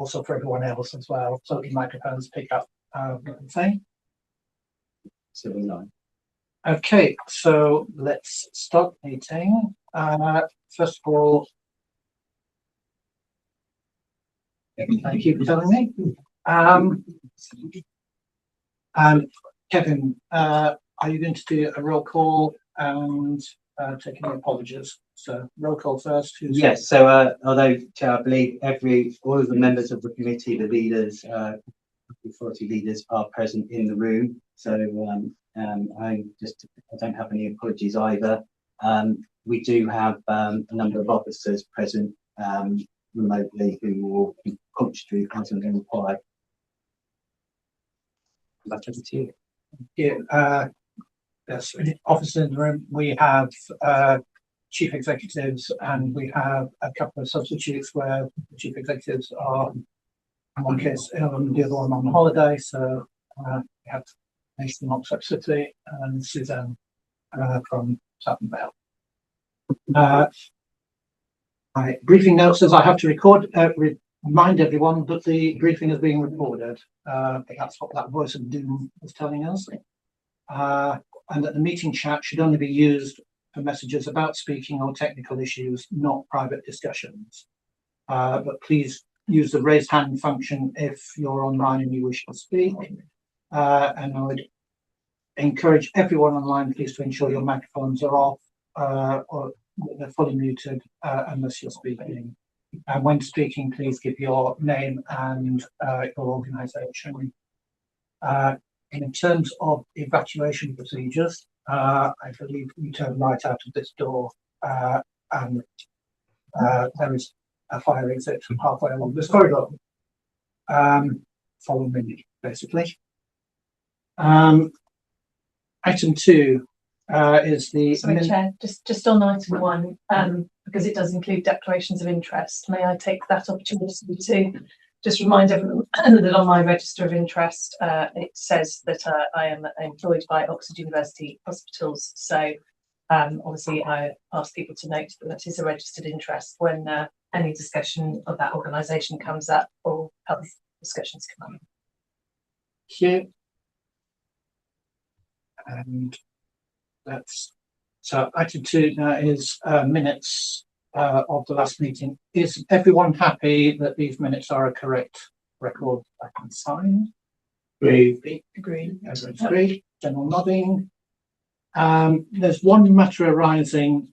also for everyone else as well, so the microphones pick up what I'm saying. So we're live. Okay, so let's start meeting. First of all, thank you for telling me. Kevin, are you going to do a roll call and take any apologies? So roll call first. Yes. So although Chair, I believe all of the members of the committee, the leaders, authority leaders are present in the room. So I don't have any apologies either. We do have a number of officers present remotely who will contribute as and when required. Back over to you. Yeah, yes, officers in the room. We have chief executives, and we have a couple of substitutes where the chief executives are, in one case ill and the other one on holiday. So we have Nathan from Oxford City and Suzanne from Southern Vale. My briefing note says I have to remind everyone that the briefing is being recorded. That's what that voice of doom is telling us. And that the meeting chat should only be used for messages about speaking or technical issues, not private discussions. But please use the raise hand function if you're online and you wish to speak. And I would encourage everyone online, please, to ensure your microphones are off or they're fully muted unless you're speaking. And when speaking, please give your name and your organisation. In terms of evacuation procedures, I believe you turn right out of this door and there is a fire exit halfway along this corridor. Follow me, basically. Item 2 is the... Sorry, Chair, just on item 1, because it does include declarations of interest, may I take that opportunity to just remind everyone that on my register of interest, it says that I am employed by Oxford University Hospitals. So obviously I ask people to note that that is a registered interest when any discussion of that organisation comes up or health discussions come up. Here. And that's so item 2 now is minutes of the last meeting. Is everyone happy that these minutes are a correct record? I can sign. Agree. Everyone's agreed. General nodding. There's one matter arising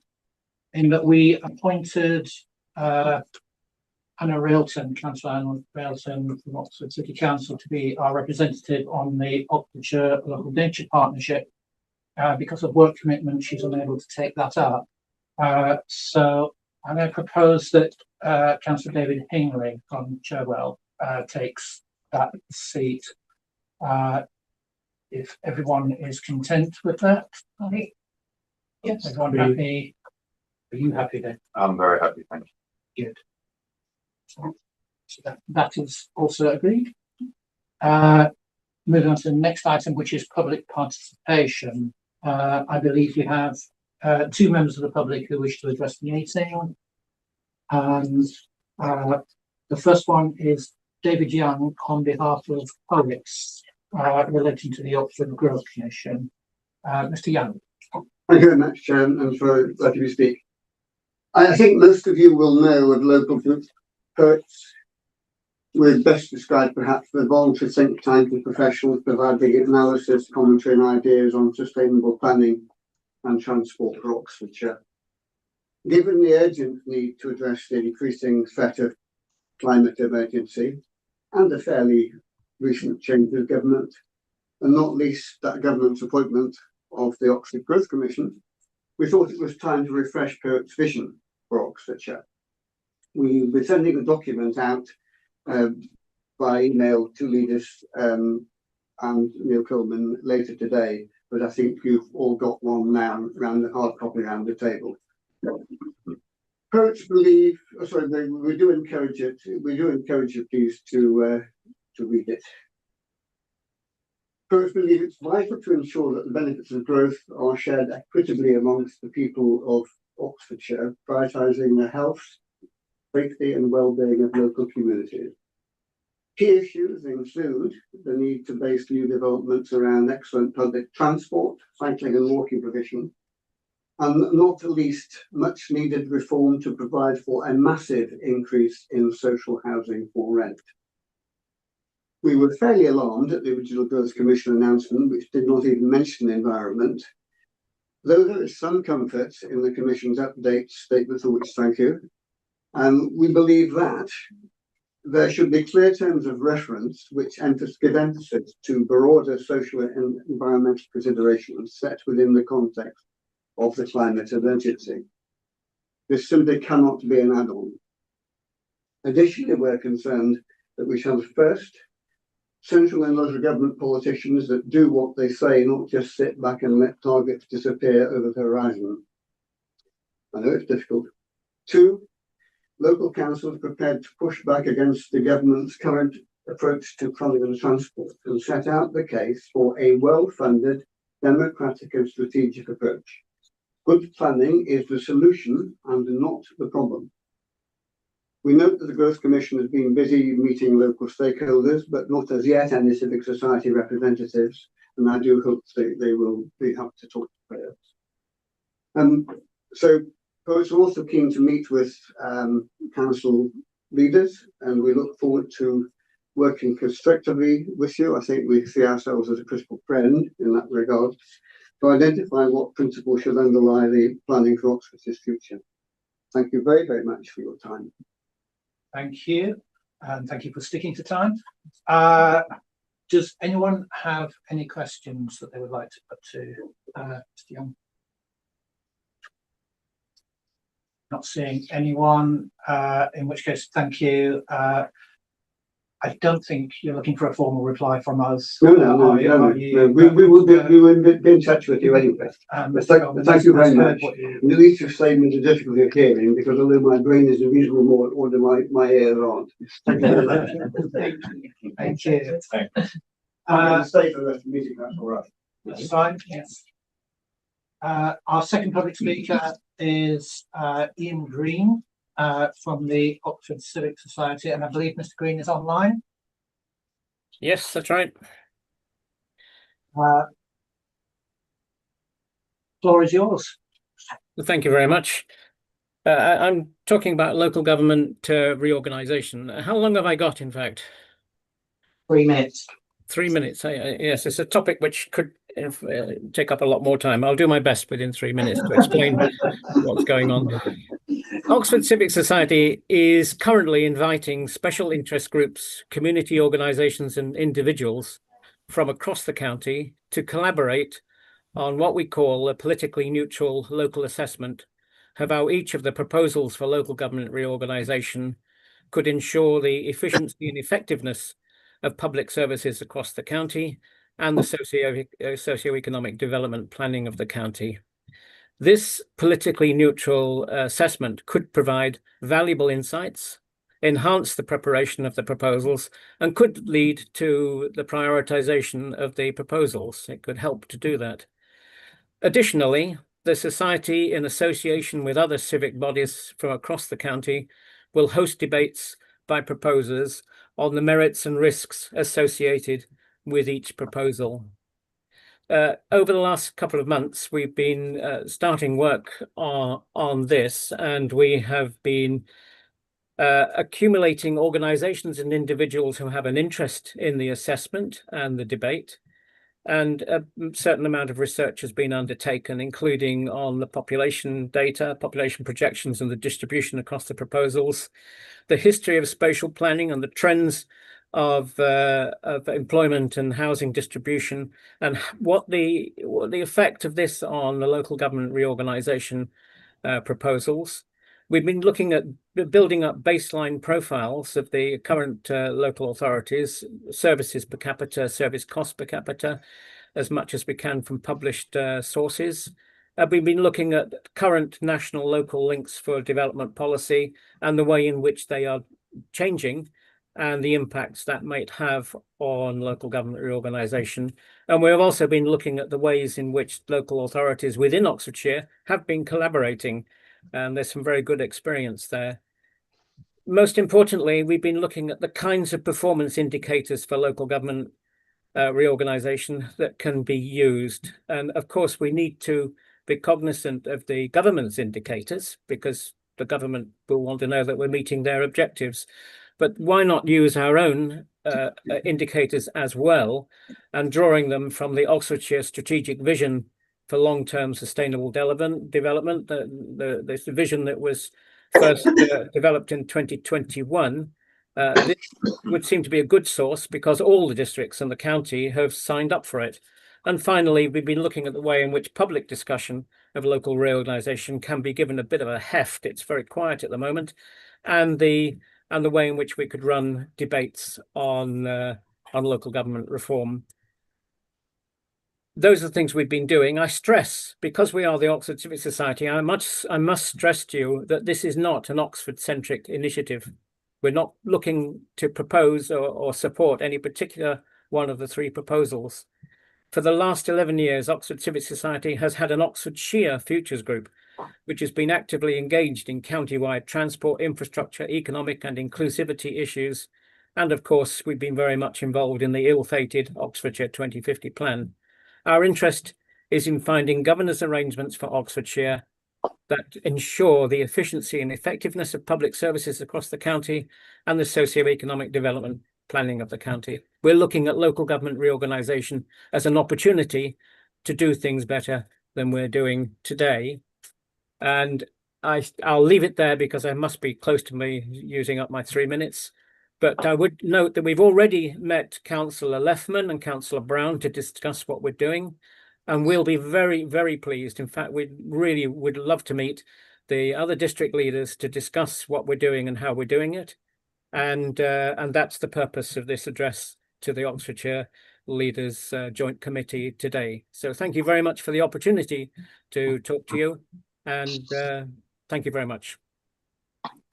in that we appointed Anna Railton, Councillor Anna Railton from Oxford City Council, to be our representative on the Oxfordshire Local Nature Partnership. Because of work commitment, she's unable to take that up. So I'm going to propose that Councillor David Hingley from Cherwell takes that seat. If everyone is content with that. Yes. Everyone happy? Are you happy then? I'm very happy, thank you. Good. So that is also agreed. Moving on to the next item, which is public participation. I believe we have 2 members of the public who wish to address the meeting. And the first one is David Young on behalf of poets relating to the Oxford Growth Commission. Mr. Young. Thank you very much, Chairman, and for letting me speak. I think most of you will know of local poets. We're best described perhaps the voluntary think tank of professionals providing analysis, commentary and ideas on sustainable planning and transport for Oxfordshire. Given the urgent need to address the increasing threat of climate emergency and the fairly recent change of government, and not least that government's appointment of the Oxford Growth Commission, we thought it was time to refresh Poet's vision for Oxfordshire. We'll be sending a document out by email to leaders and Neil Coleman later today, but I think you've all got one now around the hard copy around the table. Poets believe, we do encourage you please to read it. Poets believe it's vital to ensure that the benefits of growth are shared equitably amongst the people of Oxfordshire, prioritising the health, safety and well-being of local communities. Key issues include the need to base new developments around excellent public transport, cycling and walking provision, and not least much needed reform to provide for a massive increase in social housing for rent. We were fairly alarmed at the original Growth Commission announcement, which did not even mention the environment, though there is some comfort in the Commission's update statement, for which thank you. And we believe that there should be clear terms of reference which give emphasis to broader social and environmental considerations set within the context of the climate emergency. This simply cannot be an add-on. Additionally, we're concerned that we shall first central and local government politicians that do what they say, not just sit back and let targets disappear over the horizon. I know it's difficult. Two, local councils prepared to push back against the government's current approach to planning and transport and set out the case for a well-funded, democratic and strategic approach. Good planning is the solution and not the problem. We note that the Growth Commission has been busy meeting local stakeholders, but not as yet any civic society representatives, and I do hope they will be happy to talk to players. So poets are also keen to meet with council leaders, and we look forward to working constructively with you. I think we see ourselves as a critical friend in that regard, to identify what principles should underlie the planning for Oxfordshire's future. Thank you very, very much for your time. Thank you, and thank you for sticking to time. Does anyone have any questions that they would like to put to Mr. Young? Not seeing anyone, in which case, thank you. I don't think you're looking for a formal reply from us. No. We will be in touch with you anyway. Thank you very much. The least of statement is difficult of hearing because although my brain is a reasonable more order, my ears aren't. Thank you very much. Thank you. I'm going to stay for the rest of the meeting, that's all right. That's fine, yes. Our second public speaker is Ian Green from the Oxford Civic Society, and I believe Mr. Green is online. Yes, that's right. Floor is yours. Well, thank you very much. I'm talking about local government reorganisation. How long have I got, in fact? 3 minutes. 3 minutes. Yes, it's a topic which could take up a lot more time. I'll do my best within 3 minutes to explain what's going on. Oxford Civic Society is currently inviting special interest groups, community organisations and individuals from across the county to collaborate on what we call a politically neutral local assessment of how each of the proposals for local government reorganisation could ensure the efficiency and effectiveness of public services across the county and the socio-economic development planning of the county. This politically neutral assessment could provide valuable insights, enhance the preparation of the proposals, and could lead to the prioritisation of the proposals. It could help to do that. Additionally, the Society, in association with other civic bodies from across the county, will host debates by proposers on the merits and risks associated with each proposal. Over the last couple of months, we've been starting work on this, and we have been accumulating organisations and individuals who have an interest in the assessment and the debate. And a certain amount of research has been undertaken, including on the population data, population projections and the distribution across the proposals, the history of spatial planning and the trends of employment and housing distribution, and what the effect of this on the local government reorganisation proposals. We've been looking at building up baseline profiles of the current local authorities, services per capita, service cost per capita, as much as we can from published sources. We've been looking at current national local links for development policy and the way in which they are changing and the impacts that might have on local government reorganisation. And we've also been looking at the ways in which local authorities within Oxfordshire have been collaborating, and there's some very good experience there. most importantly, we've been looking at the kinds of performance indicators for local government reorganisation that can be used. And of course, we need to be cognizant of the government's indicators, because the government will want to know that we're meeting their objectives. But why not use our own indicators as well, and drawing them from the Oxfordshire strategic vision for long-term sustainable development, the vision that was first developed in 2021. This would seem to be a good source because all the districts and the county have signed up for it. And finally, we've been looking at the way in which public discussion of local reorganisation can be given a bit of a heft. It's very quiet at the moment, and the way in which we could run debates on local government reform. Those are the things we've been doing. I stress, because we are the Oxford Civic Society, I must stress to you that this is not an Oxford-centric initiative. We're not looking to propose or support any particular one of the three proposals. For the last 11 years, Oxford Civic Society has had an Oxfordshire Futures Group, which has been actively engaged in county-wide transport, infrastructure, economic and inclusivity issues. And of course, we've been very much involved in the ill-fated Oxfordshire 2050 plan. Our interest is in finding governance arrangements for Oxfordshire that ensure the efficiency and effectiveness of public services across the county and the socio-economic development planning of the county. We're looking at local government reorganisation as an opportunity to do things better than we're doing today. And I'll leave it there because I must be close to me using up my 3 minutes. But I would note that we've already met Councillor Leffman and Councillor Brown to discuss what we're doing. And we'll be very, very pleased. In fact, we really would love to meet the other district leaders to discuss what we're doing and how we're doing it. And that's the purpose of this address to the Oxfordshire Leaders Joint Committee today. So thank you very much for the opportunity to talk to you. And thank you very much.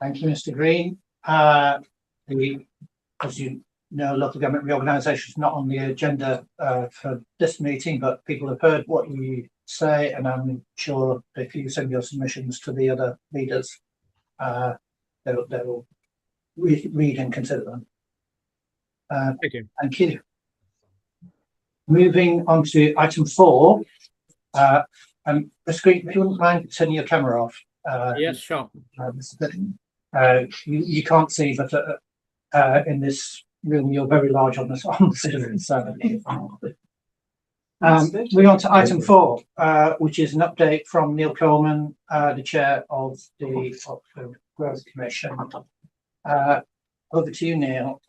Thank you, Mr. Green. As you know, local government reorganisation is not on the agenda for this meeting, but people have heard what you say, and I'm sure if you send your submissions to the other leaders, they'll read and consider them. Thank you. Thank you. Moving on to item 4, and Mr. Green, if you wouldn't mind turning your camera off. Yes, sure. You can't see, but in this room you're very large on the screen. So moving on to item 4, which is an update from Neil Coleman, the chair of the Oxford Growth Commission. Over to you, Neil.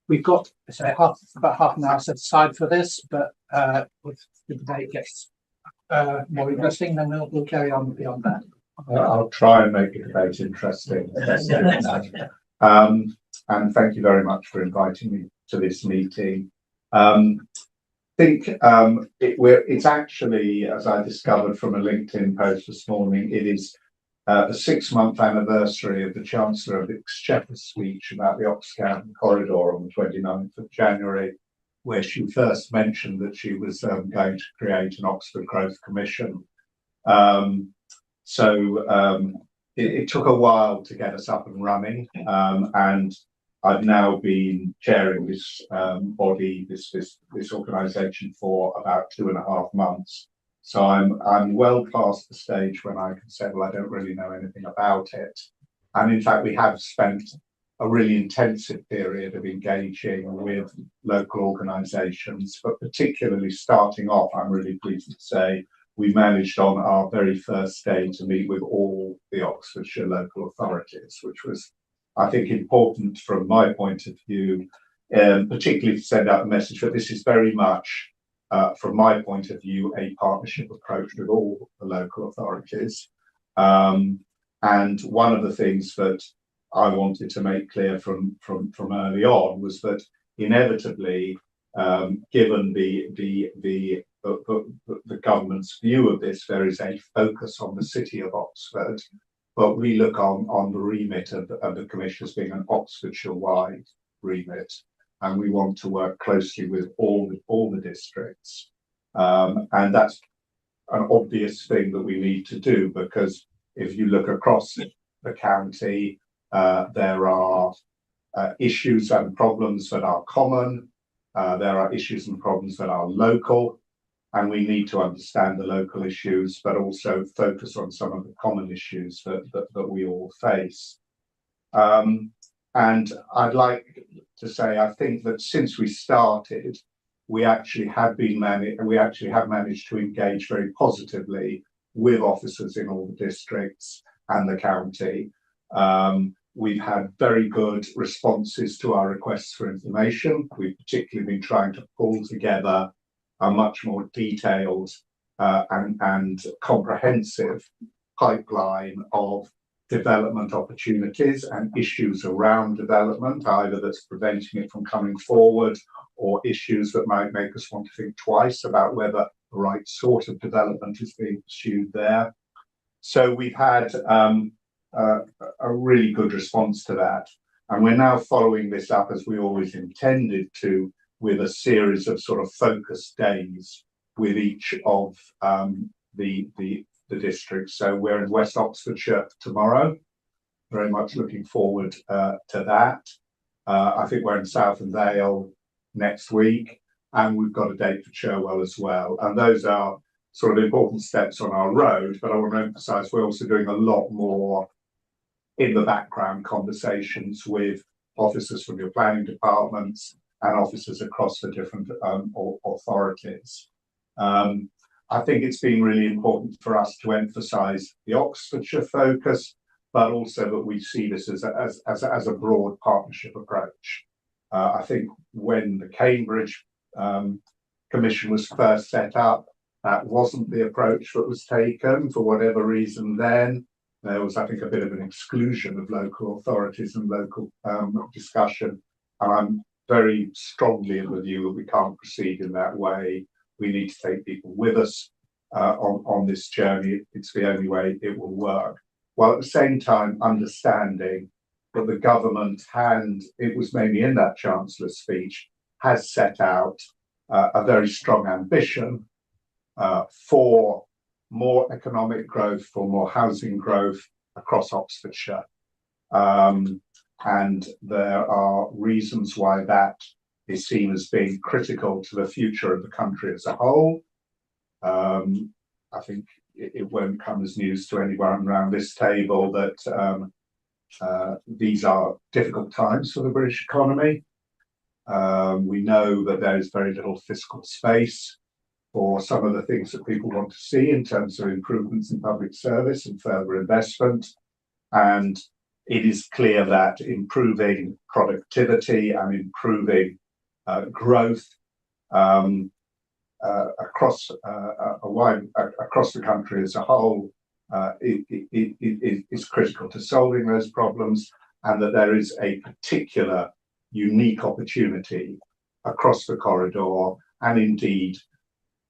We've got about half an hour set aside for this, but if the debate gets more interesting, then we'll carry on beyond that. I'll try and make the debate interesting. And thank you very much for inviting me to this meeting. I think it's actually, as I discovered from a LinkedIn post this morning, it is the 6-month anniversary of the Chancellor of the Exchequer's speech about the Oxford corridor on the 29th of January, where she first mentioned that she was going to create an Oxford Growth Commission. It took a while to get us up and running, and I've now been chairing this body, this organisation for about 2.5 months. So I'm well past the stage when I can say, well, I don't really know anything about it. And in fact, we have spent a really intensive period of engaging with local organisations, but particularly starting off, I'm really pleased to say, we managed on our very first day to meet with all the Oxfordshire local authorities, which was, I think, important from my point of view, particularly to send out a message that this is very much, from my point of view, a partnership approach with all the local authorities. And one of the things that I wanted to make clear from early on was that inevitably, given the government's view of this, there is a focus on the city of Oxford, but we look on the remit of the Commission as being an Oxfordshire-wide remit, and we want to work closely with all the districts. And that's an obvious thing that we need to do, because if you look across the county, There are issues and problems that are common. There are issues and problems that are local, and we need to understand the local issues, but also focus on some of the common issues that we all face. And I'd like to say, I think that since we started, we actually have managed to engage very positively with officers in all the districts and the county. We've had very good responses to our requests for information. We've particularly been trying to pull together a much more detailed and comprehensive pipeline of development opportunities and issues around development, either that's preventing it from coming forward or issues that might make us want to think twice about whether the right sort of development is being pursued there. So we've had a really good response to that. And we're now following this up, as we always intended to, with a series of sort of focus days with each of the districts. So we're in West Oxfordshire tomorrow, very much looking forward to that. I think we're in South and Vale next week, and we've got a date for Cherwell as well. And those are sort of important steps on our road, but I want to emphasise we're also doing a lot more in the background conversations with officers from your planning departments and officers across the different authorities. I think it's been really important for us to emphasise the Oxfordshire focus, but also that we see this as a broad partnership approach. I think when the Cambridge Commission was first set up, that wasn't the approach that was taken for whatever reason then. There was, I think, a bit of an exclusion of local authorities and local discussion. And I'm very strongly in the view that we can't proceed in that way. We need to take people with us on this journey. It's the only way it will work. While at the same time understanding that the government, and it was mainly in that Chancellor's speech, has set out a very strong ambition for more economic growth, for more housing growth across Oxfordshire. And there are reasons why that is seen as being critical to the future of the country as a whole. I think it won't come as news to anyone around this table that these are difficult times for the British economy. We know that there is very little fiscal space for some of the things that people want to see in terms of improvements in public service and further investment. And it is clear that improving productivity and improving growth across across the country as a whole is critical to solving those problems, and that there is a particular unique opportunity across the corridor, and indeed,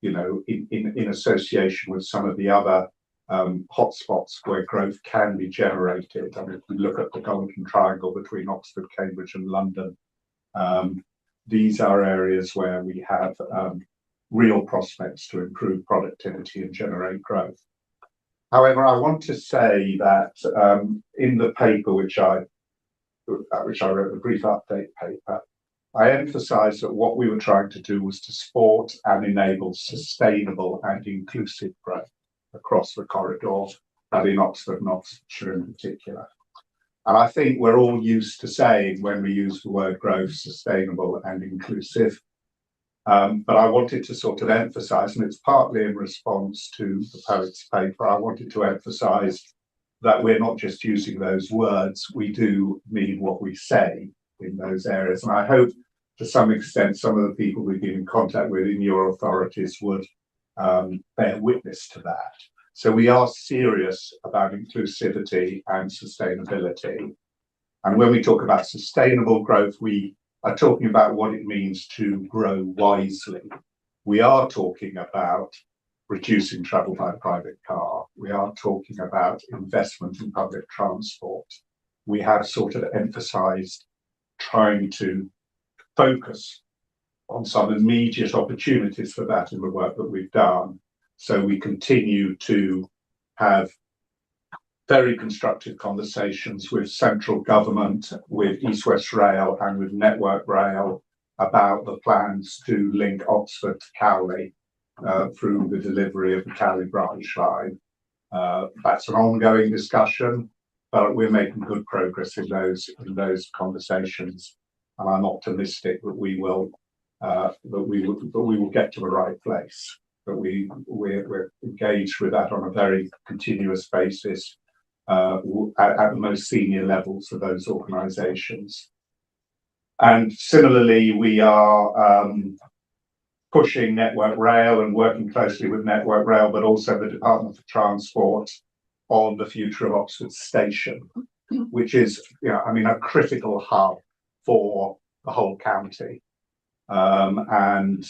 you know, in association with some of the other hotspots where growth can be generated. I mean, if we look at the Golden Triangle between Oxford, Cambridge and London, these are areas where we have real prospects to improve productivity and generate growth. However, I want to say that in the paper which I wrote, the brief update paper, I emphasised that what we were trying to do was to support and enable sustainable and inclusive growth across the corridor, and in Oxford and Oxfordshire in particular. And I think we're all used to saying, when we use the word growth, sustainable and inclusive. But I wanted to sort of emphasise, and it's partly in response to the poet's paper, I wanted to emphasise that we're not just using those words, we do mean what we say in those areas. And I hope to some extent some of the people we've been in contact with in your authorities would bear witness to that. So we are serious about inclusivity and sustainability. And when we talk about sustainable growth, we are talking about what it means to grow wisely. We are talking about reducing travel by private car. We are talking about investment in public transport. We have sort of emphasised trying to focus on some immediate opportunities for that in the work that we've done. So we continue to have very constructive conversations with central government, with East West Rail and with Network Rail about the plans to link Oxford to Cowley through the delivery of the Cowley branch line. That's an ongoing discussion, but we're making good progress in those conversations, and I'm optimistic that we will get to the right place. But we're engaged with that on a very continuous basis at the most senior levels of those organisations. And similarly, we are pushing Network Rail and working closely with Network Rail, but also the Department for Transport on the future of Oxford Station, which is, a critical hub for the whole county. And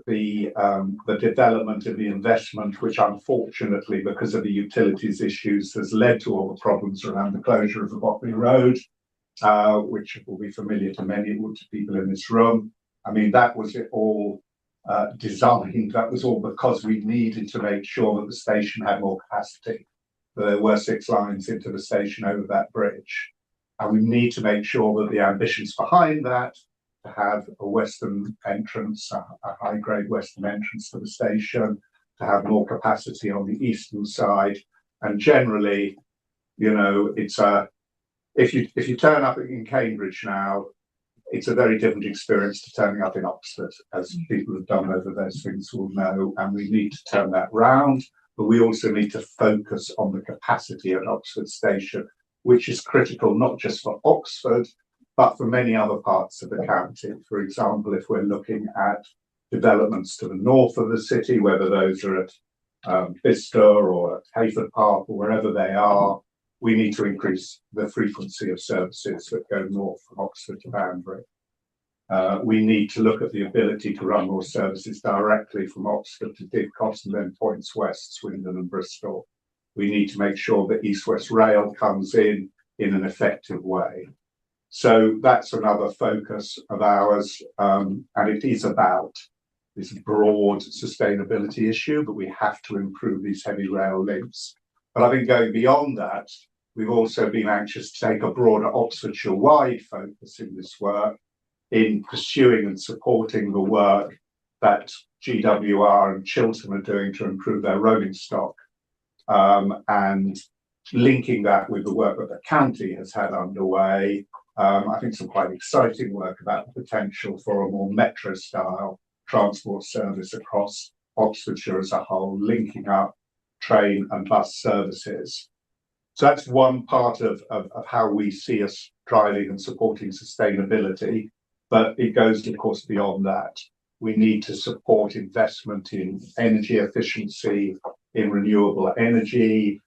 the development of the investment, which unfortunately, because of the utilities issues, has led to all the problems around the closure of the Botley Road, which will be familiar to many people in this room. I mean, that was it all designed. That was all because we needed to make sure that the station had more capacity. There were 6 lines into the station over that bridge. And we need to make sure that the ambitions behind that, to have a western entrance, a high-grade western entrance to the station, to have more capacity on the eastern side, and generally, it's if you turn up in Cambridge now, it's a very different experience to turning up in Oxford, as people who've done over those things will know, and we need to turn that round. But we also need to focus on the capacity at Oxford Station, which is critical not just for Oxford, but for many other parts of the county. For example, if we're looking at developments to the north of the city, whether those are at Bicester or at Hayford Park or wherever they are, we need to increase the frequency of services that go north from Oxford to Banbury. We need to look at the ability to run more services directly from Oxford to Didcot and then points west, Swindon and Bristol. We need to make sure that East West Rail comes in an effective way. So that's another focus of ours, and it is about this broad sustainability issue, but we have to improve these heavy rail links. But I think going beyond that, we've also been anxious to take a broader Oxfordshire-wide focus in this work, in pursuing and supporting the work that GWR and Chiltern are doing to improve their rolling stock, and linking that with the work that the county has had underway. I think some quite exciting work about the potential for a more metro-style transport service across Oxfordshire as a whole, linking up train and bus services. So that's one part of how we see us driving and supporting sustainability, but it goes, of course, beyond that. We need to support investment in energy efficiency, in renewable energy,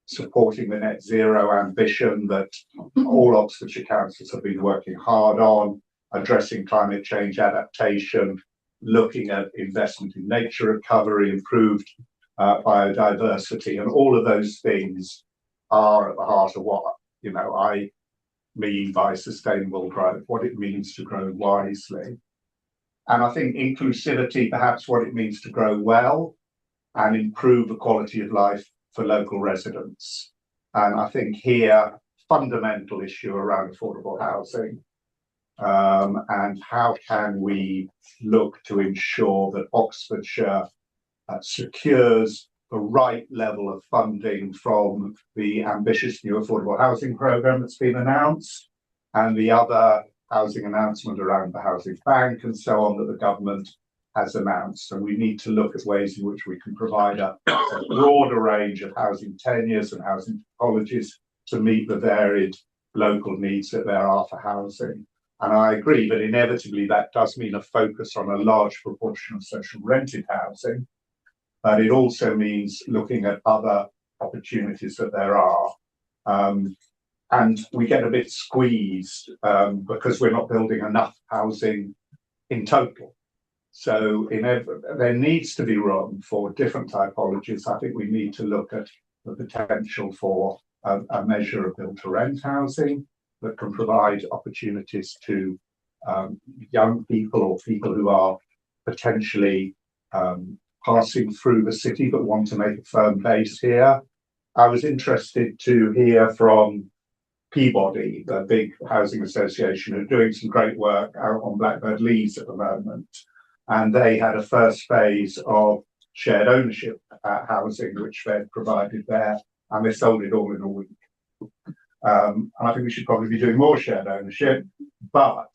supporting the net zero ambition that all Oxfordshire councils have been working hard on, addressing climate change adaptation, looking at investment in nature recovery, improved biodiversity, and all of those things are at the heart of what I mean by sustainable growth, what it means to grow wisely. And I think inclusivity, perhaps what it means to grow well and improve the quality of life for local residents. And I think here, fundamental issue around affordable housing, and how can we look to ensure that Oxfordshire secures the right level of funding from the ambitious new affordable housing programme that's been announced, and the other housing announcement around the housing bank and so on that the government has announced. And we need to look at ways in which we can provide a broader range of housing tenures and housing typologies to meet the varied local needs that there are for housing. And I agree, but inevitably that does mean a focus on a large proportion of social rented housing, but it also means looking at other opportunities that there are. And we get a bit squeezed because we're not building enough housing in total. So there needs to be room for different typologies. I think we need to look at the potential for a measure of build-to-rent housing that can provide opportunities to young people or people who are potentially passing through the city but want to make a firm base here. I was interested to hear from Peabody, the big housing association, who are doing some great work out on Blackbird Leys at the moment. And they had a first phase of shared ownership housing, which they'd provided there, and they sold it all in a week. And I think we should probably be doing more shared ownership, but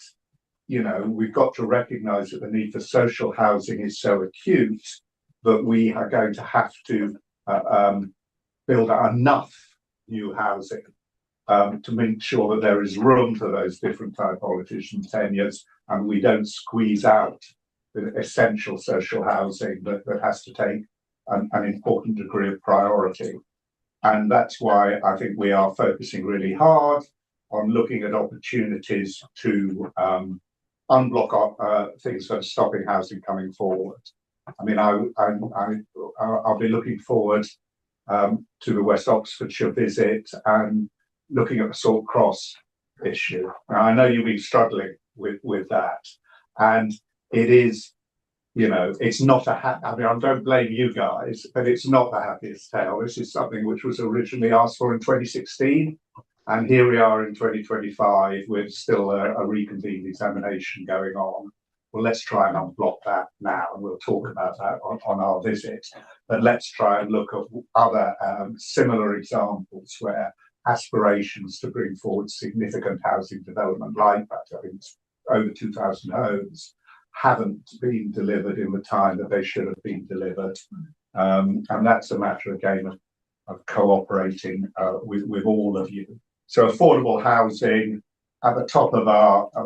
you know, we've got to recognise that the need for social housing is so acute that we are going to have to build enough new housing to make sure that there is room for those different typologies and tenures, and we don't squeeze out the essential social housing that has to take an important degree of priority. And that's why I think we are focusing really hard on looking at opportunities to unblock things that are stopping housing coming forward. I mean, I'll be looking forward to the West Oxfordshire visit and looking at the Salt Cross issue. Now, I know you've been struggling with that, and it is, you know, it's not I mean, I don't blame you guys, but it's not the happiest tale. This is something which was originally asked for in 2016, and here we are in 2025 with still a reconvened examination going on. Well, let's try and unblock that now, and we'll talk about that on our visit. But let's try and look at other similar examples where aspirations to bring forward significant housing development like that, I think it's over 2,000 homes, haven't been delivered in the time that they should have been delivered. And that's a matter again of cooperating with all of you. So affordable housing at the top of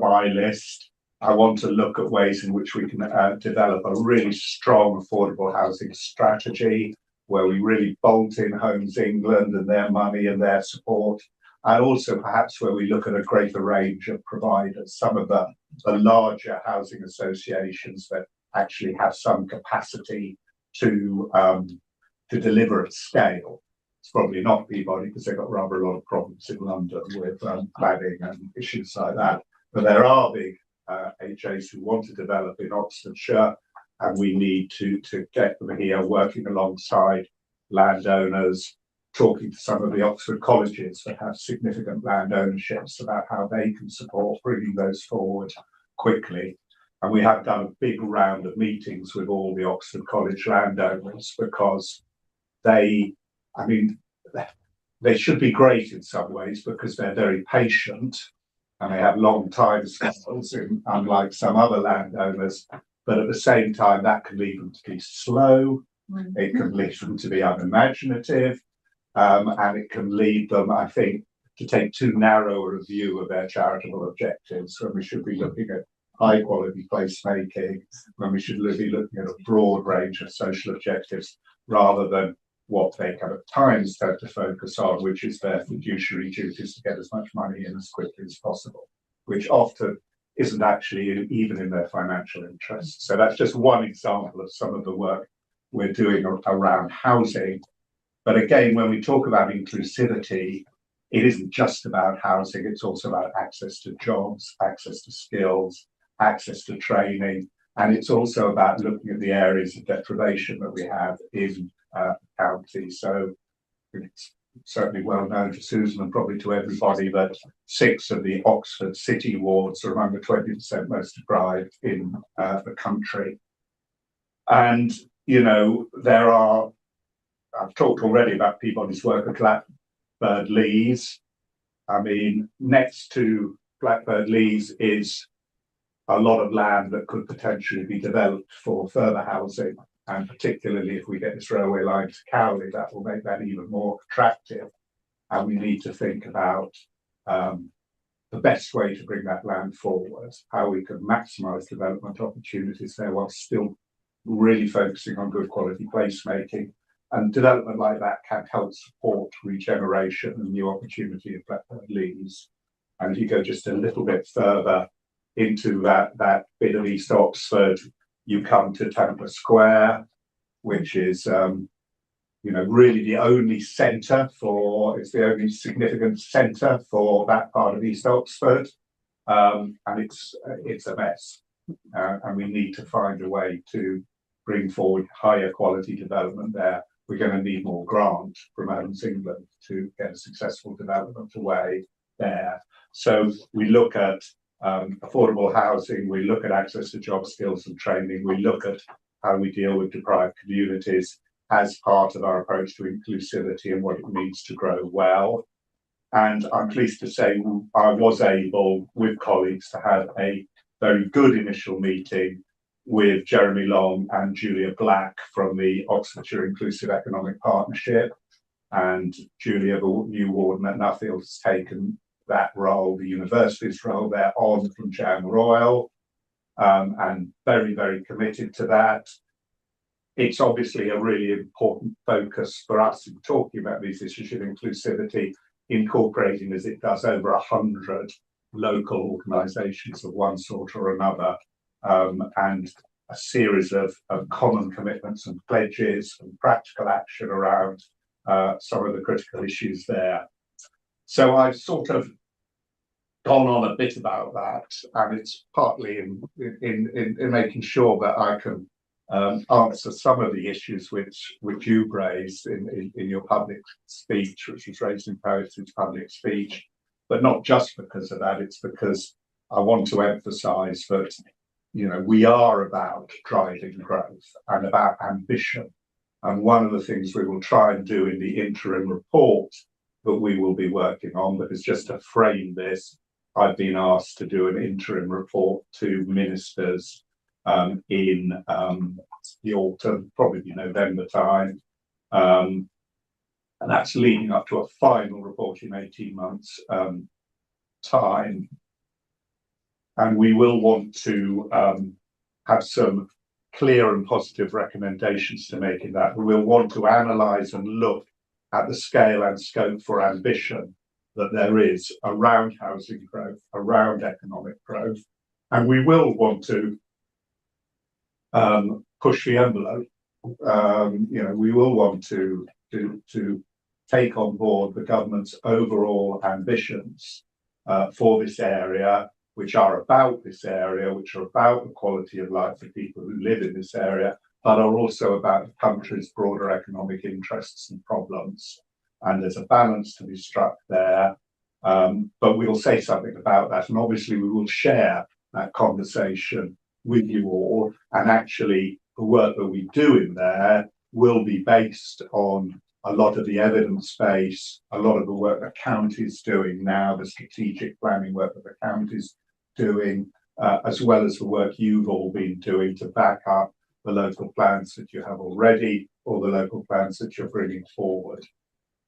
my list. I want to look at ways in which we can develop a really strong affordable housing strategy where we really bolt in Homes England and their money and their support, and also perhaps where we look at a greater range of providers, some of the larger housing associations that actually have some capacity to deliver at scale. It's probably not Peabody because they've got rather a lot of problems in London with planning and issues like that. But there are big HAs who want to develop in Oxfordshire, and we need to get them here working alongside landowners, talking to some of the Oxford colleges that have significant land ownerships about how they can support bringing those forward quickly. And we have done a big round of meetings with all the Oxford College landowners because they should be great in some ways because they're very patient and they have long timescales, unlike some other landowners. But at the same time, that can lead them to be slow. It can lead them to be unimaginative. And it can lead them, I think, to take too narrow a view of their charitable objectives when we should be looking at high quality placemaking, when we should be looking at a broad range of social objectives rather than what they kind of times tend to focus on, which is their fiduciary duties to get as much money in as quickly as possible, which often isn't actually even in their financial interests. So that's just one example of some of the work we're doing around housing. But again, when we talk about inclusivity, it isn't just about housing, it's also about access to jobs, access to skills, access to training, and it's also about looking at the areas of deprivation that we have in county. So it's certainly well known to Susan and probably to everybody that 6 of the Oxford city wards are among the 20% most deprived in the country. And, you know, I've talked already about Peabody's work at Blackbird Leys. I mean, next to Blackbird Leys is a lot of land that could potentially be developed for further housing. And particularly if we get this railway line to Cowley, that will make that even more attractive. And we need to think about the best way to bring that land forward, how we can maximise development opportunities there while still really focusing on good quality placemaking. And development like that can help support regeneration and new opportunity of Blackbird Leys. And if you go just a little bit further into that bit of East Oxford, you come to Templar Square, which is, really the only centre it's the only significant centre for that part of East Oxford. And it's a mess. And we need to find a way to bring forward higher quality development there, we're going to need more grant from Homes England to get a successful development away there. So we look at affordable housing, we look at access to job skills and training, we look at how we deal with deprived communities as part of our approach to inclusivity and what it means to grow well. And I'm pleased to say I was able, with colleagues, to have a very good initial meeting with Jeremy Long and Julia Black from the Oxfordshire Inclusive Economic Partnership. And Julia, the new warden at Nuffield, has taken that role, the university's role there, on from Jan Royal, and very, very committed to that. It's obviously a really important focus for us in talking about these issues of inclusivity, incorporating as it does over 100 local organisations of one sort or another, and a series of common commitments and pledges and practical action around some of the critical issues there. So I've sort of gone on a bit about that, and it's partly in making sure that I can answer some of the issues which you've raised in your public speech, which was raised in Poetry's public speech, but not just because of that. It's because I want to emphasise that, you know, we are about driving growth and about ambition. And one of the things we will try and do in the interim report that we will be working on, because just to frame this, I've been asked to do an interim report to ministers in the autumn, probably November time. And that's leading up to a final report in 18 months time. And we will want to have some clear and positive recommendations to make in that. We will want to analyse and look at the scale and scope for ambition that there is around housing growth, around economic growth. And we will want to push the envelope. We will want to take on board the government's overall ambitions for this area, which are about this area, which are about the quality of life for people who live in this area, but are also about the country's broader economic interests and problems. And there's a balance to be struck there. But we will say something about that. And obviously we will share that conversation with you all. And actually the work that we do in there will be based on a lot of the evidence base, a lot of the work the county's doing now, the strategic planning work that the county's doing, as well as the work you've all been doing to back up the local plans that you have already or the local plans that you're bringing forward.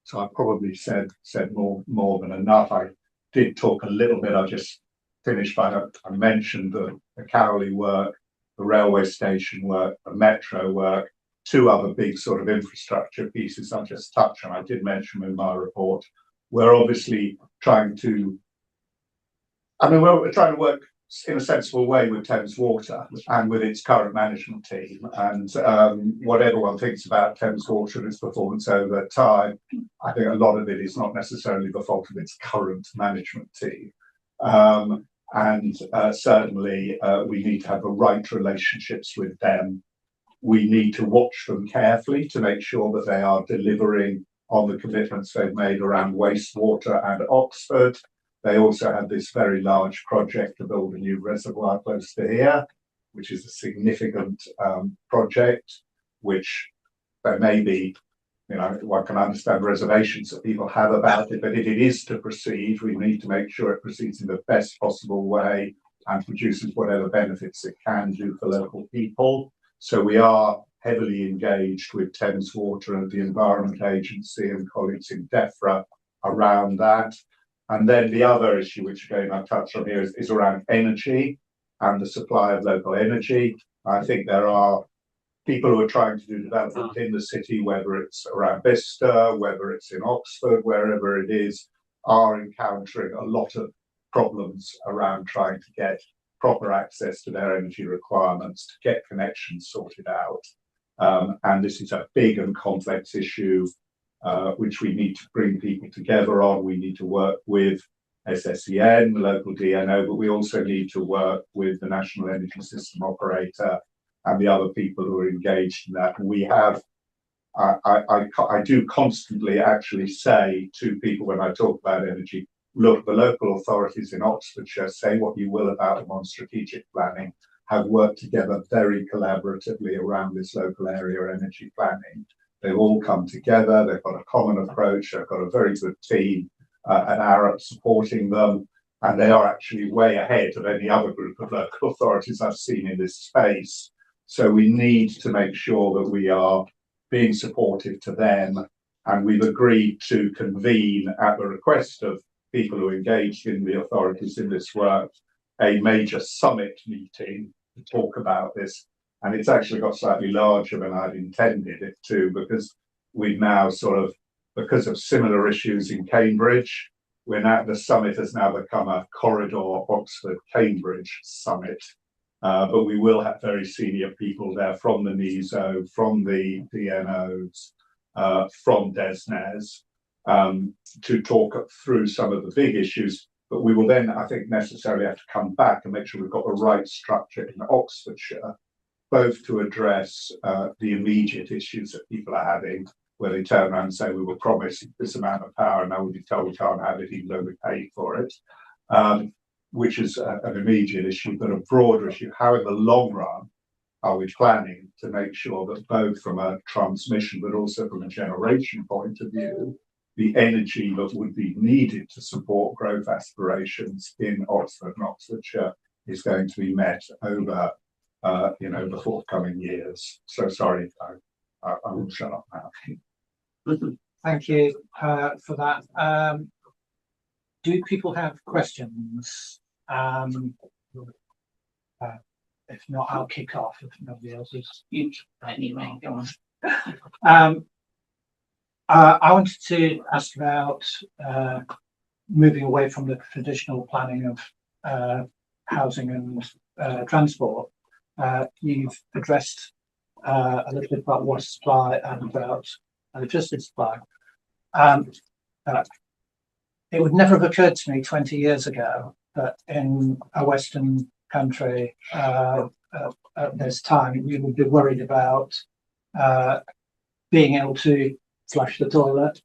So I probably said more than enough. I did talk a little bit. I just finished by I mentioned the Cowley work, the railway station work, the metro work, two other big sort of infrastructure pieces I just touched on. I did mention in my report. We're obviously trying to, we're trying to work in a sensible way with Thames Water and with its current management team. And what everyone thinks about Thames Water and its performance over time, I think a lot of it is not necessarily the fault of its current management team. Certainly we need to have the right relationships with them. We need to watch them carefully to make sure that they are delivering on the commitments they've made around wastewater and Oxford. They also have this very large project to build a new reservoir close to here, which is a significant project, which there may be, one can understand reservations that people have about it, but if it is to proceed, we need to make sure it proceeds in the best possible way and produces whatever benefits it can do for local people. So we are heavily engaged with Thames Water and the Environment Agency and colleagues in DEFRA around that. And then the other issue, which again I touched on here, is around energy and the supply of local energy. I think there are people who are trying to do development in the city, whether it's around Bicester, whether it's in Oxford, wherever it is, are encountering a lot of problems around trying to get proper access to their energy requirements, to get connections sorted out. And this is a big and complex issue, which we need to bring people together on. We need to work with SSEN, the local DNO, but we also need to work with the National Energy System Operator and the other people who are engaged in that. And we have, I do constantly actually say to people when I talk about energy, look, the local authorities in Oxfordshire, say what you will about them on strategic planning, have worked together very collaboratively around this local area energy planning. They've all come together, they've got a common approach, they've got a very good team at Arup supporting them, and they are actually way ahead of any other group of local authorities I've seen in this space. So we need to make sure that we are being supportive to them, and we've agreed to convene at the request of people who are engaged in the authorities in this work, a major summit meeting to talk about this. And it's actually got slightly larger than I'd intended it to, because we've now sort of, because of similar issues in Cambridge, the summit has now become a corridor Oxford-Cambridge summit. But we will have very senior people there from the NESO, from the DNOs, from DESNES, to talk through some of the big issues. But we will then, I think, necessarily have to come back and make sure we've got the right structure in Oxfordshire, both to address the immediate issues that people are having, where they turn around and say, we were promised this amount of power, and now we'll be told we can't have it, even though we paid for it, which is an immediate issue, but a broader issue. How in the long run are we planning to make sure that both from a transmission, but also from a generation point of view, the energy that would be needed to support growth aspirations in Oxford and Oxfordshire is going to be met over the forthcoming years. So sorry, I will shut up now. Thank you for that. Do people have questions? If not, I'll kick off if nobody else is. Anyway, go on. I wanted to ask about moving away from the traditional planning of housing and transport. You've addressed a little bit about water supply and about electricity supply. It would never have occurred to me 20 years ago that in a Western country at this time, we would be worried about being able to flush the toilet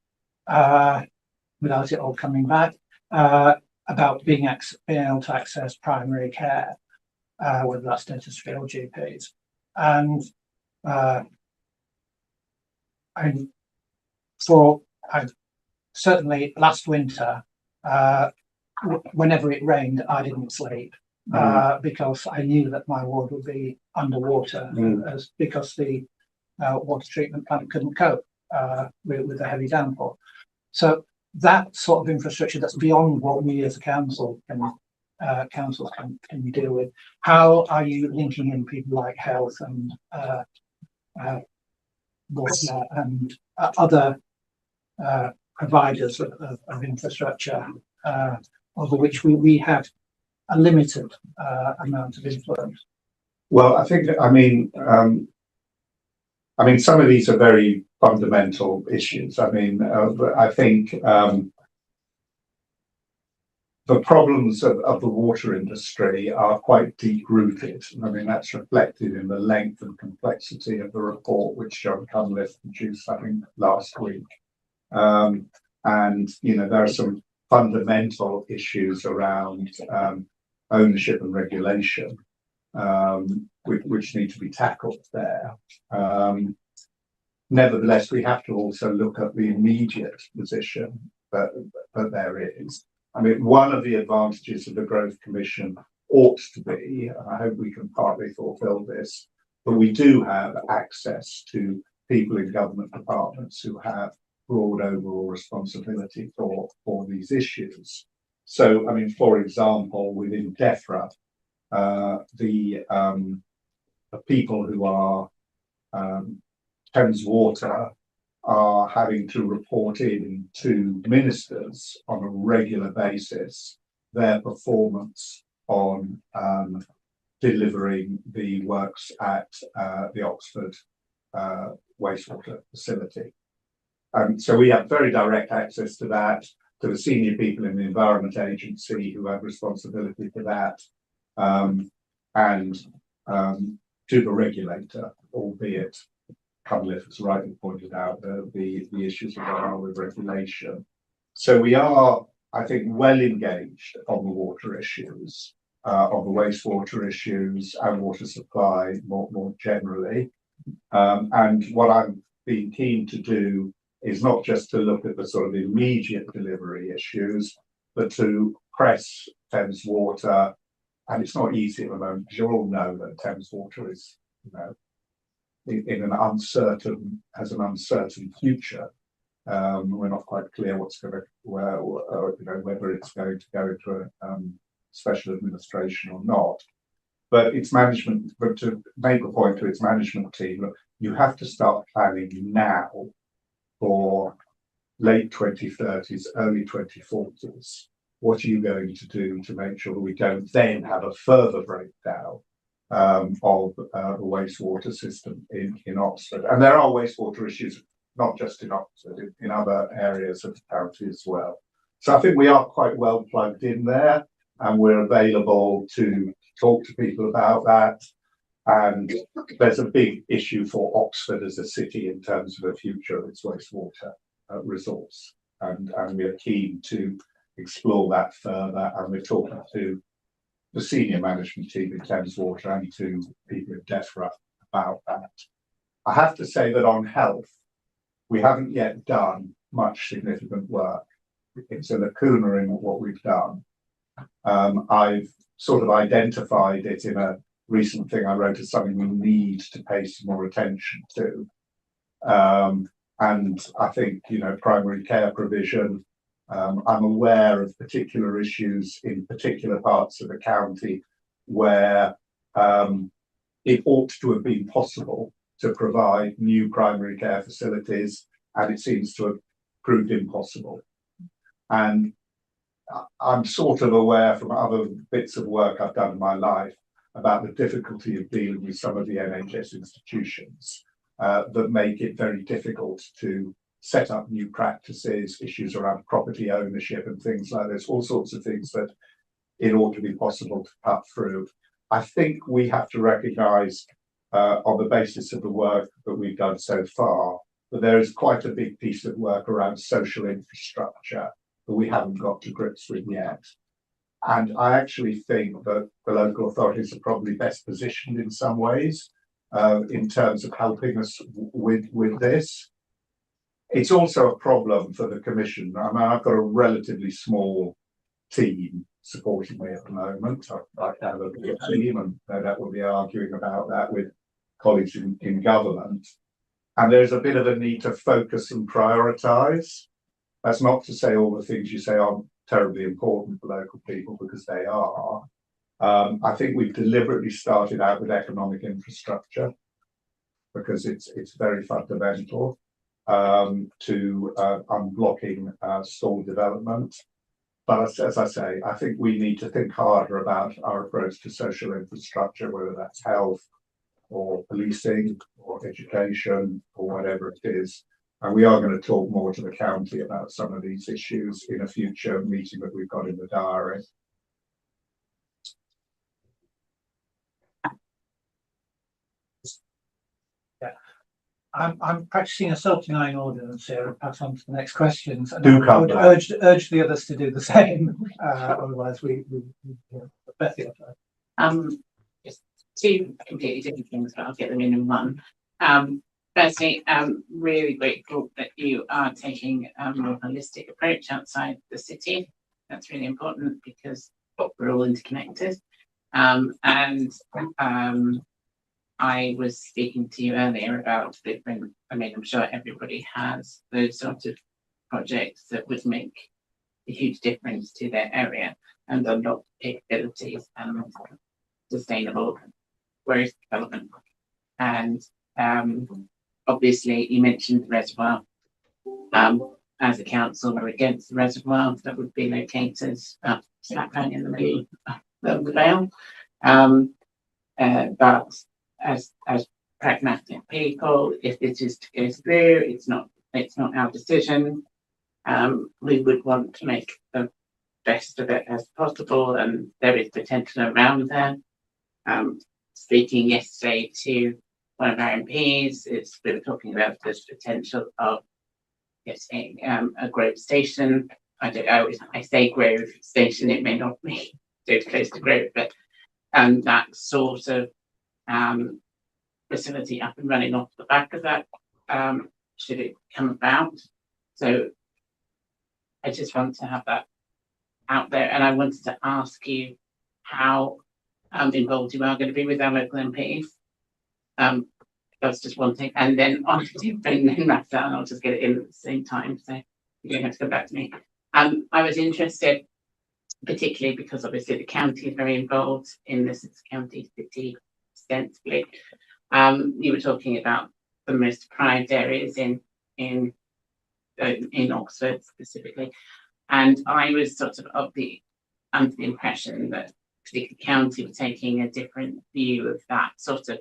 without it all coming back, about being able to access primary care, whether that's dentistry or GPs. And certainly last winter, whenever it rained, I didn't sleep because I knew that my ward would be underwater because the water treatment plant couldn't cope with the heavy downpour. So that sort of infrastructure that's beyond what we as a council councils can deal with. How are you linking in people like health and water and other providers of infrastructure over which we have a limited amount of influence? Well, I think, I mean, some of these are very fundamental issues. I mean, I think the problems of the water industry are quite deep-rooted. I mean, that's reflected in the length and complexity of the report which John Cunliffe produced, I think, last week. And, there are some fundamental issues around ownership and regulation, which need to be tackled there. Nevertheless, we have to also look at the immediate position that there is. I mean, one of the advantages of the Growth Commission ought to be, and I hope we can partly fulfil this, but we do have access to people in government departments who have broad overall responsibility for these issues. So, I mean, for example, within DEFRA, the people who are Thames Water are having to report in to ministers on a regular basis their performance on delivering the works at the Oxford wastewater facility. So we have very direct access to that, to the senior people in the Environment Agency who have responsibility for that. to the regulator, albeit Cunliffe has rightly pointed out the issues that are with regulation. So we are, I think, well engaged on the water issues, on the wastewater issues and water supply more generally. And what I'm being keen to do is not just to look at the sort of immediate delivery issues, but to press Thames Water. And it's not easy at the moment, because you all know that Thames Water is, you know, in an uncertain, has an uncertain future. We're not quite clear what's going to, whether it's going to go into a special administration or not. But its management, but to make a point to its management team, look, you have to start planning now for late 2030s, early 2040s. What are you going to do to make sure that we don't then have a further breakdown of the wastewater system in Oxford? And there are wastewater issues, not just in Oxford, in other areas of the county as well. So I think we are quite well plugged in there, and we're available to talk to people about that. And there's a big issue for Oxford as a city in terms of the future of its wastewater resource. And we are keen to explore that further. And we're talking to the senior management team in Thames Water and to people in DEFRA about that. I have to say that on health, we haven't yet done much significant work. It's a lacuna in what we've done. I've sort of identified it in a recent thing I wrote as something we need to pay some more attention to. And I think, you know, primary care provision, I'm aware of particular issues in particular parts of the county where it ought to have been possible to provide new primary care facilities, and it seems to have proved impossible. And I'm sort of aware from other bits of work I've done in my life about the difficulty of dealing with some of the NHS institutions that make it very difficult to set up new practices, issues around property ownership and things like this, all sorts of things that it ought to be possible to cut through. I think we have to recognise on the basis of the work that we've done so far, that there is quite a big piece of work around social infrastructure that we haven't got to grips with yet. And I actually think that the local authorities are probably best positioned in some ways in terms of helping us with this. It's also a problem for the Commission. I mean, I've got a relatively small team supporting me at the moment. I have a big team, and no doubt we'll be arguing about that with colleagues in government. And there's a bit of a need to focus and prioritise. That's not to say all the things you say aren't terribly important for local people, because they are. I think we've deliberately started out with economic infrastructure because it's very fundamental to unblocking stalled development. But as I say, I think we need to think harder about our approach to social infrastructure, whether that's health or policing or education or whatever it is. And we are going to talk more to the county about some of these issues in a future meeting that we've got in the diary. Yeah, I'm practicing a self-denying ordinance here and pass on to the next questions. And Do I come would back. urge the others to do the same. Otherwise, we Beth, your turn. Just two completely different things, but I'll get them in one. Firstly, I'm really grateful that you are taking a more holistic approach outside the city. That's really important because we're all interconnected. I was speaking to you earlier about different, I mean, I'm sure everybody has those sort of projects that would make a huge difference to their area and unlock capabilities and sustainable growth development. And obviously, you mentioned the reservoir. As a council, we're against the reservoir that would be located slap bang in the middle of the Vale. But as pragmatic people, if this is to go through, it's not our decision. We would want to make the best of it as possible, and there is potential around there. speaking yesterday to one of our MPs. We were talking about the potential of getting a Grove station. I don't know, I say Grove station, it may not be so close to Grove, but that sort of facility up and running off the back of that, should it come about. So I just want to have that out there, and I wanted to ask you how involved you are going to be with our local MPs. That's just one thing, and then on a different, then wrap that, and I'll just get it in at the same time, so you don't have to come back to me. I was interested, particularly because obviously the county is very involved in this. It's county city extensively. You were talking about the most deprived areas in Oxford specifically, and I was sort of under the impression that particularly county were taking a different view of that sort of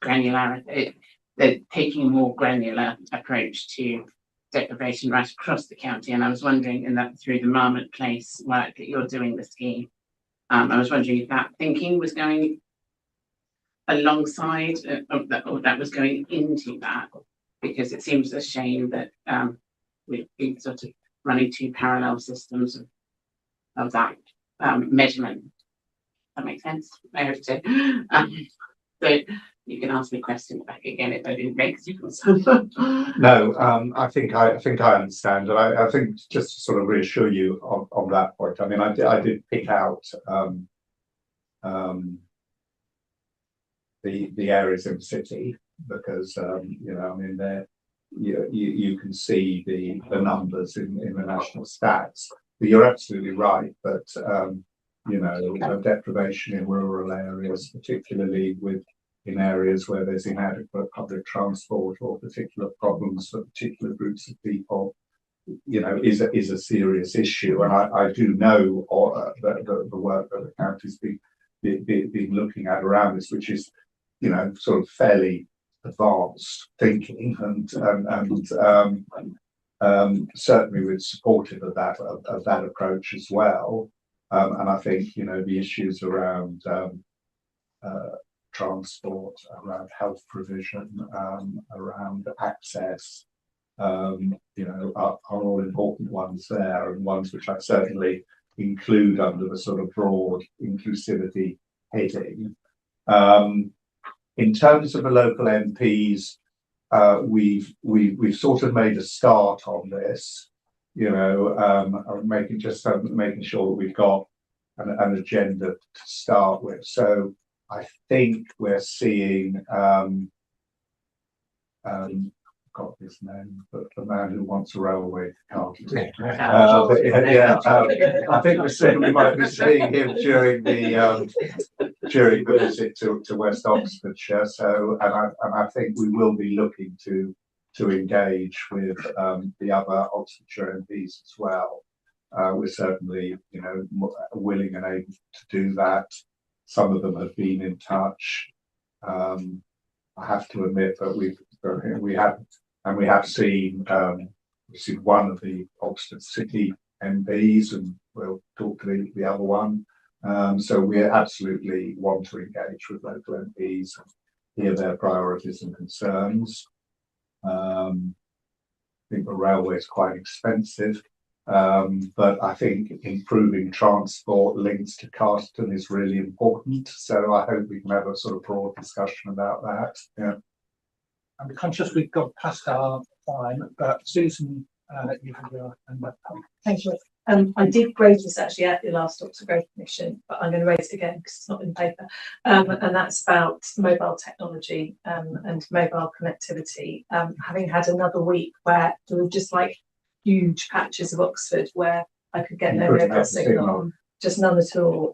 granularity. They're taking a more granular approach to deprivation right across the county, and I was wondering, in that through the marketplace work that you're doing the scheme, I was wondering if that thinking was going alongside of that, or that was going into that, because it seems a shame that we've been sort of running two parallel systems of that measurement. That makes sense, I hope so. So you can ask me questions back again if I didn't make sense. No, I think I understand, and I think just to sort of reassure you on that point. I mean, I did pick out the areas in the city because you know, I mean, there you can see the numbers in the national stats. But you're absolutely right, but you know, deprivation in rural areas, particularly in areas where there's inadequate public transport or particular problems for particular groups of people, you know, is a serious issue. And I do know the work that the county's been looking at around this, which is, you know, sort of fairly advanced thinking, and certainly we're supportive of that approach as well. And I think, you know, the issues around transport, around health provision, around access, you know, are all important ones there, and ones which I certainly include under the sort of broad inclusivity heading. In terms of the local MPs, we've sort of made a start on this, you know, making sure that we've got an agenda to start with. So I think we're seeing got his name, but the man who wants a railway card. I think we might be seeing him during the visit to West Oxfordshire. So, and I think we will be looking to engage with the other Oxfordshire MPs as well. We're certainly, you know, willing and able to do that. Some of them have been in touch. I have to admit that we have seen one of the Oxford City MPs, and we'll talk to the other one. So we absolutely want to engage with local MPs and hear their priorities and concerns. I think the railway is quite expensive, but I think improving transport links to Carston is really important. So I hope we can have a sort of broad discussion about that. Yeah. I'm conscious we've got past our time, but Susan, you have your hand up. Thank you. I did raise this actually at the last Oxford Growth Commission, but I'm going to raise it again because it's not in the paper. And that's about mobile technology and mobile connectivity. Having had another week where there were just like huge patches of Oxford where I could get no mobile signal, just none at all.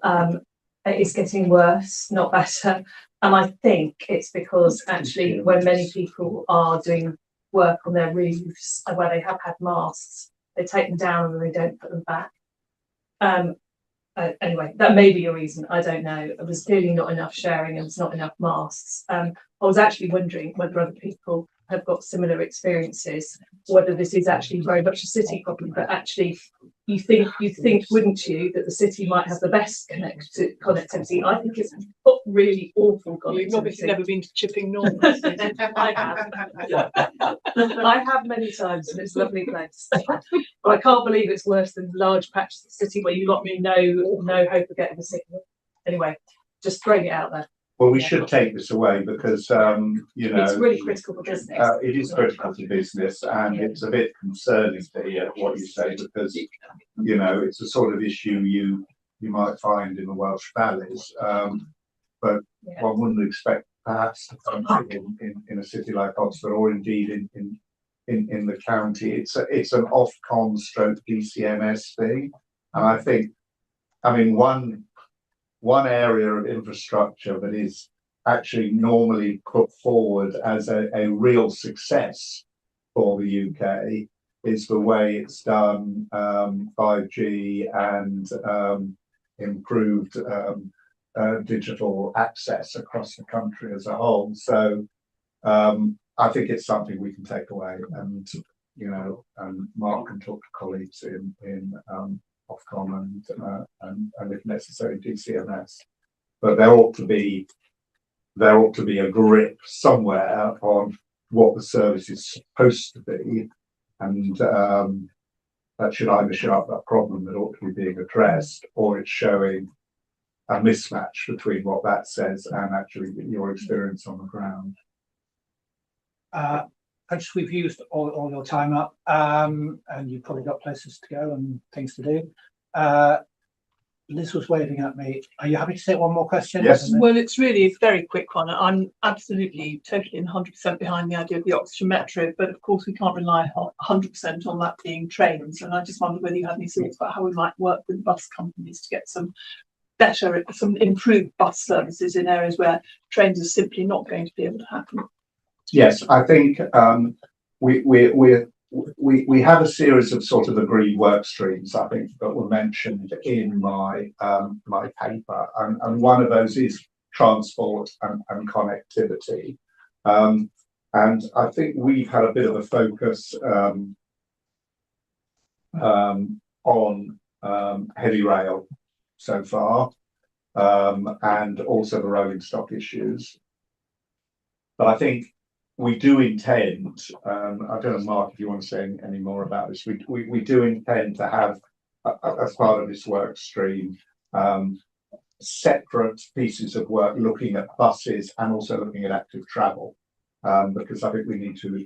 It's getting worse, not better. And I think it's because actually when many people are doing work on their roofs where they have had masts, they take them down and they don't put them back. Anyway, that may be a reason, I don't know. There's clearly not enough sharing and there's not enough masts. I was actually wondering whether other people have got similar experiences, whether this is actually very much a city problem, but actually you think, wouldn't you, that the city might have the best connectivity? I think it's got really awful connectivity. You've obviously never been to Chipping North. I have. I have many times, and it's a lovely place. But I can't believe it's worse than large patches of the city where you got no hope of getting a signal. Anyway, just throwing it out there. Well, we should take this away because, you know, It's really critical for business. it is critical to business, and it's a bit concerning to hear what you say because, you know, it's a sort of issue you might find in the Welsh valleys, but one wouldn't expect perhaps to find it in a city like Oxford, or indeed in the county. It's an Ofcom stroke DCMS thing, and I think, I mean, one area of infrastructure that is actually normally put forward as a real success for the UK is the way it's done 5G and improved digital access across the country as a whole. So I think it's something we can take away, and you know, Mark can talk to colleagues in Ofcom and if necessary DCMS, but there ought to be a grip somewhere on what the service is supposed to be, and that should either show up that problem that ought to be being addressed, or it's showing a mismatch between what that says and actually your experience on the ground. Thanks, we've used all your time up, and you've probably got places to go and things to do. Liz was waving at me. Are you happy to take one more question? Yes. Well, it's really a very quick one. I'm absolutely, totally and 100% behind the idea of the Oxfordshire Metro, but of course we can't rely 100% on that being trains. And I just wondered whether you had any thoughts about how we might work with bus companies to get some improved bus services in areas where trains are simply not going to be able to happen. Yes, I think we have a series of sort of agreed work streams, I think, that were mentioned in my my paper, and one of those is transport and connectivity, and I think we've had a bit of a focus on heavy rail so far, and also the rolling stock issues, but I think we do intend, I don't know, Mark, if you want to say any more about this, we do intend to have, as part of this work stream, separate pieces of work looking at buses and also looking at active travel, because I think we need to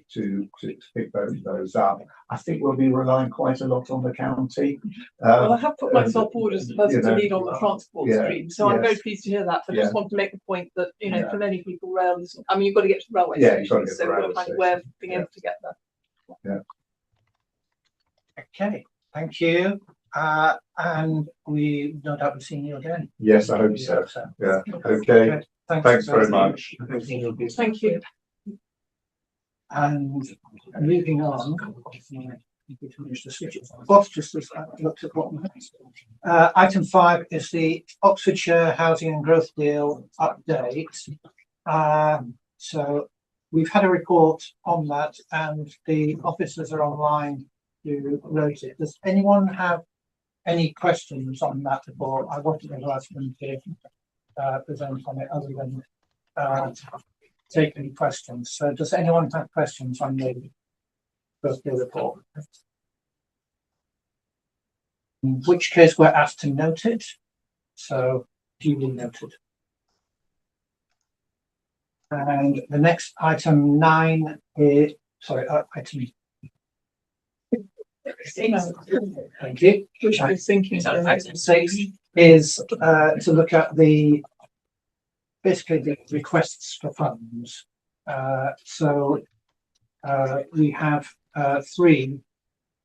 pick those up. I think we'll be relying quite a lot on the county. Well, I have put myself forward as the person to lead on the transport stream, so I'm very pleased to hear that. I just want to make the point that, you know, for many people, rail is, I mean, you've got to get to the railway station, so we've got to find a way of being able to get there. Okay, thank you. And we no doubt be seeing you again. Yes, I hope so. Yeah. Okay. Thanks very much. Thank you. And moving on, Boss just looked at what item 5 is the Oxfordshire Housing and Growth Deal update. So we've had a report on that, and the officers are online to note it. Does anyone have any questions on that report? I wanted to ask them to present on it other than take any questions. So does anyone have questions on the first deal report? In which case we're asked to note it. So duly noted. And the next item 9 is, sorry, item. Thank you. Which I was thinking. Item 6 is to look at basically the requests for funds. So we have 3,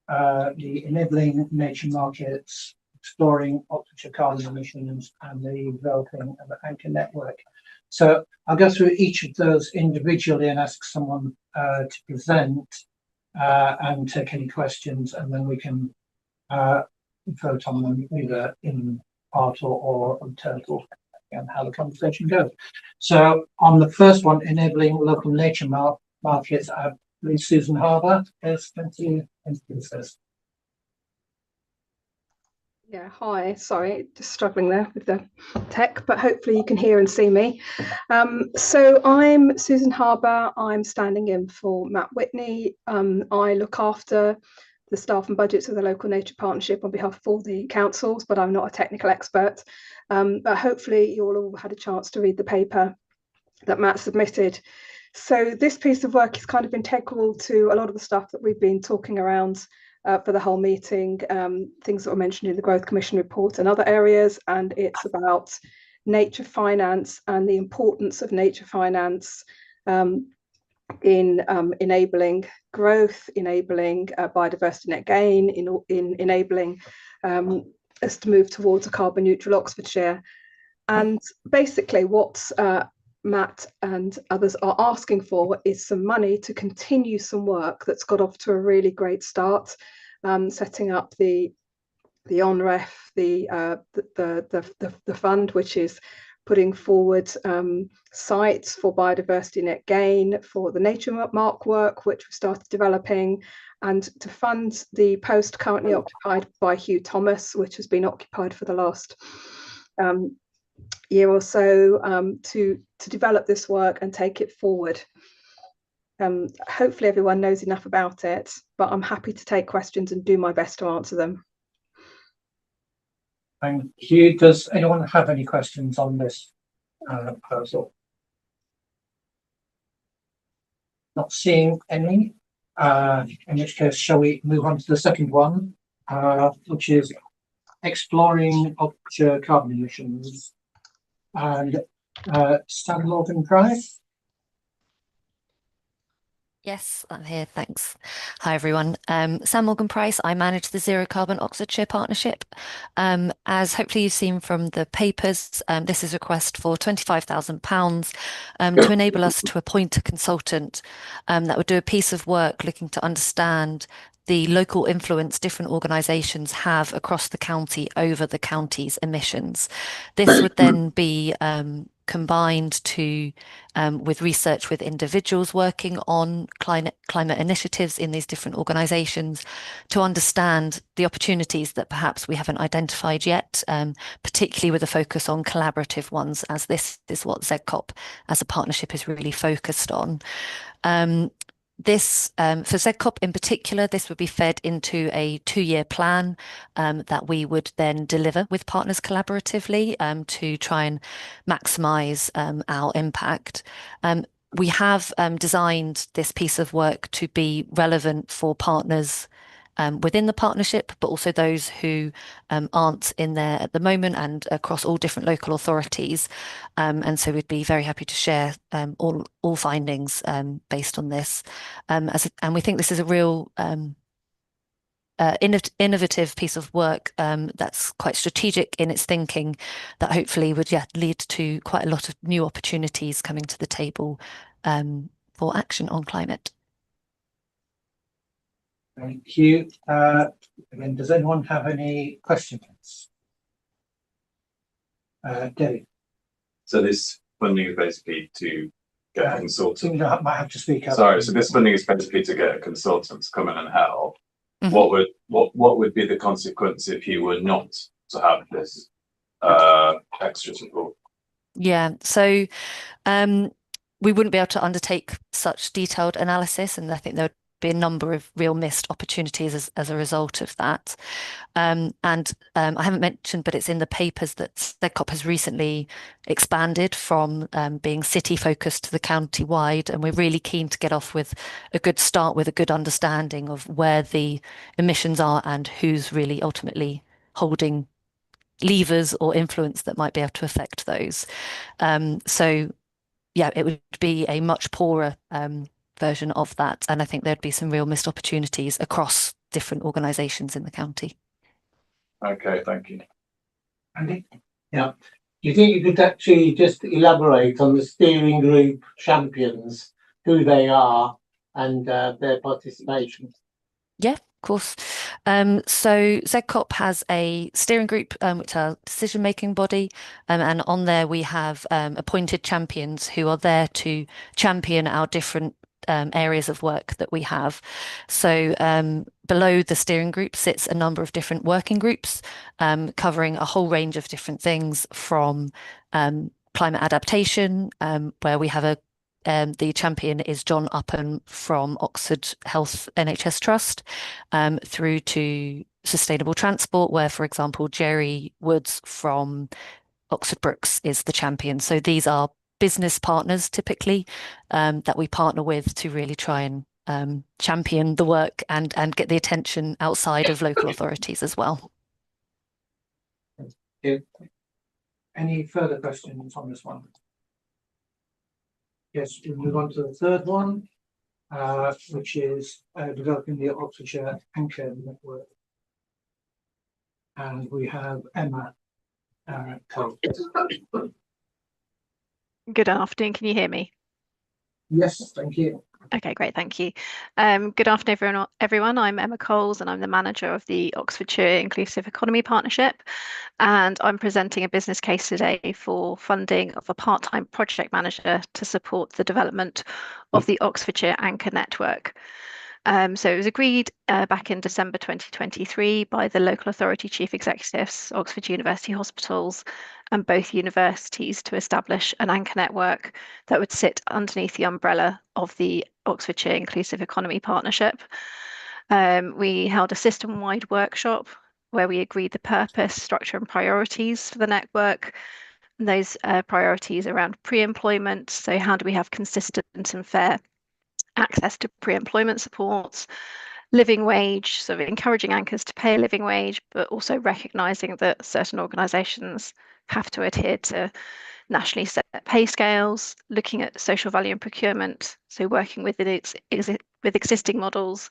the enabling nature markets, exploring Oxfordshire carbon emissions, and the developing of an anchor network. So I'll go through each of those individually and ask someone to present and take any questions, and then we can vote on them either in part or on total, and how the conversation goes. So on the first one, enabling local nature markets, I believe Susan Harbour is going to introduce this. Yeah, hi. Sorry, just struggling there with the tech, but hopefully you can hear and see me. So I'm Susan Harbour. I'm standing in for Matt Whitney. I look after the staff and budgets of the local nature partnership on behalf of all the councils, but I'm not a technical expert. But hopefully you all had a chance to read the paper that Matt submitted. So this piece of work is kind of integral to a lot of the stuff that we've been talking around for the whole meeting, things that were mentioned in the Growth Commission report and other areas, and it's about nature finance and the importance of nature finance in enabling growth, enabling biodiversity net gain, in enabling us to move towards a carbon neutral Oxfordshire. And basically what Matt and others are asking for is some money to continue some work that's got off to a really great start, setting up the ONREF, the fund, which is putting forward sites for biodiversity net gain, for the nature mark work, which we started developing, and to fund the post currently occupied by Hugh Thomas, which has been occupied for the last year or so, to develop this work and take it forward. Hopefully everyone knows enough about it, but I'm happy to take questions and do my best to answer them. Thank you. Does anyone have any questions on this proposal? Not seeing any, in which case shall we move on to the second one, which is exploring Oxfordshire carbon emissions. And Stan Morgan-Price. Yes, I'm here. Thanks. Hi, everyone. Sam Morgan-Price. I manage the Zero Carbon Oxfordshire Partnership. As hopefully you've seen from the papers, this is a request for £25,000 to enable us to appoint a consultant that would do a piece of work looking to understand the local influence different organisations have across the county over the county's emissions. This would then be combined to with research with individuals working on climate initiatives in these different organisations to understand the opportunities that perhaps we haven't identified yet, particularly with a focus on collaborative ones, as this is what ZCOP as a partnership is really focused on. This, for ZCOP in particular, this would be fed into a 2-year plan that we would then deliver with partners collaboratively to try and maximise our impact. We have designed this piece of work to be relevant for partners within the partnership, but also those who aren't in there at the moment and across all different local authorities. And so we'd be very happy to share all findings based on this. And we think this is a real innovative piece of work that's quite strategic in its thinking, that hopefully would lead to quite a lot of new opportunities coming to the table for action on climate. Thank you. Again, does anyone have any questions? Debbie. So this funding is basically to get a consultant. You might have to speak up. Sorry, so this funding is basically to get a consultant to come in and help. Mm-hmm. What would be the consequence if you were not to have this extra support? Yeah, so we wouldn't be able to undertake such detailed analysis, and I think there would be a number of real missed opportunities as a result of that. I haven't mentioned, but it's in the papers that ZCOP has recently expanded from being city focused to the county wide, and we're really keen to get off with a good start with a good understanding of where the emissions are and who's really ultimately holding levers or influence that might be able to affect those. So yeah, it would be a much poorer version of that, and I think there'd be some real missed opportunities across different organisations in the county. Okay, thank you. Andy? Yeah. Do you think you could actually just elaborate on the steering group champions, who they are and their participation? Yeah, of course. So ZCOP has a steering group, which is our decision-making body, and on there we have appointed champions who are there to champion our different areas of work that we have. So below the steering group sits a number of different working groups covering a whole range of different things, from climate adaptation, where we have the champion is John Upham from Oxford Health NHS Trust, through to sustainable transport, where, for example, Jerry Woods from Oxford Brookes is the champion. So these are business partners typically that we partner with to really try and champion the work and get the attention outside of local authorities as well. Any further questions on this one? Yes, we'll move on to the third one, which is developing the Oxfordshire Anchor Network. And we have Emma Cole. Good afternoon. Can you hear me? Yes, thank you. Okay, great. Thank you. Good afternoon, everyone. I'm Emma Coles, and I'm the manager of the Oxfordshire Inclusive Economy Partnership. And I'm presenting a business case today for funding of a part-time project manager to support the development of the Oxfordshire Anchor Network. So it was agreed back in December 2023 by the local authority chief executives, Oxford University Hospitals, and both universities to establish an anchor network that would sit underneath the umbrella of the Oxfordshire Inclusive Economy Partnership. We held a system-wide workshop where we agreed the purpose, structure, and priorities for the network. And those priorities around pre-employment. So how do we have consistent and fair access to pre-employment supports, living wage, so encouraging anchors to pay a living wage, but also recognising that certain organisations have to adhere to nationally set pay scales, looking at social value and procurement, so working with existing models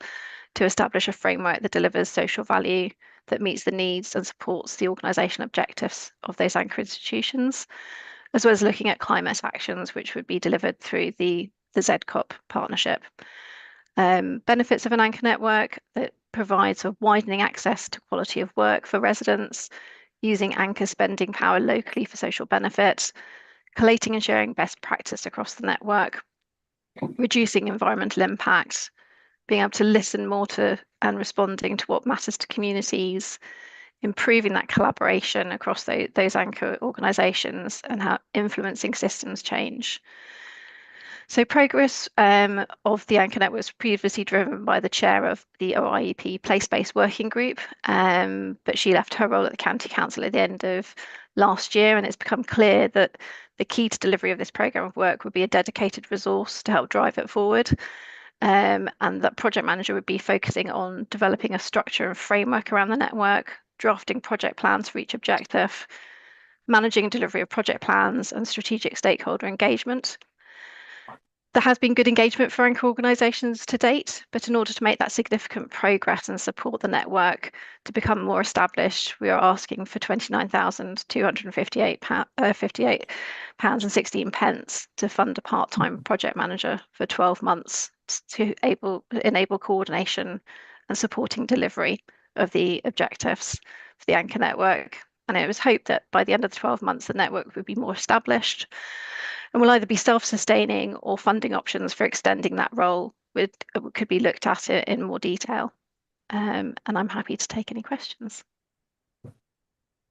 to establish a framework that delivers social value that meets the needs and supports the organisational objectives of those anchor institutions, as well as looking at climate actions which would be delivered through the ZCOP partnership. Benefits of an anchor network that provides a widening access to quality of work for residents, using anchor spending power locally for social benefit, collating and sharing best practice across the network, reducing environmental impact, being able to listen more to and responding to what matters to communities, improving that collaboration across those anchor organisations, and how influencing systems change. So progress of the anchor network was previously driven by the chair of the OIEP place-based working group, but she left her role at the county council at the end of last year, and it's become clear that the key to delivery of this programme of work would be a dedicated resource to help drive it forward, and that project manager would be focusing on developing a structure and framework around the network, drafting project plans for each objective, managing delivery of project plans, and strategic stakeholder engagement. There has been good engagement for anchor organisations to date, but in order to make that significant progress and support the network to become more established, we are asking for £29,258.16 to fund a part-time project manager for 12 months to enable coordination and supporting delivery of the objectives for the anchor network. And it was hoped that by the end of the 12 months, the network would be more established and will either be self-sustaining, or funding options for extending that role could be looked at in more detail. And I'm happy to take any questions.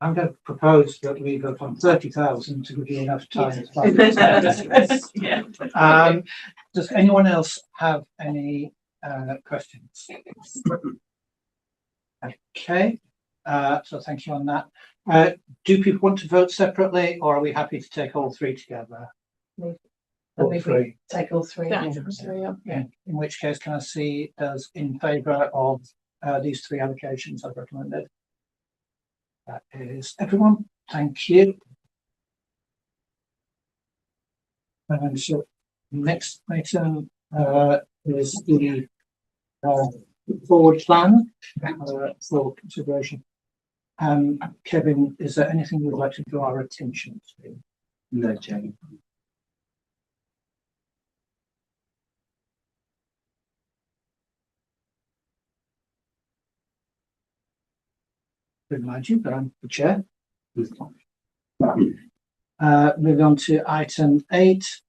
I'm going to propose that we go from 30,000 to give you enough time. Yeah. Does anyone else have any questions? Okay, so thank you on that. Do people want to vote separately, or are we happy to take all three together? All three. Take all three. Yeah. Yeah. In which case, can I see those in favour of these three allocations I've recommended? That is everyone. Thank you. And so next item is the forward plan for consideration. Kevin, is there anything you'd like to draw our attention to? No, Jamie. Remind you that I'm the chair. Moving on to item 8,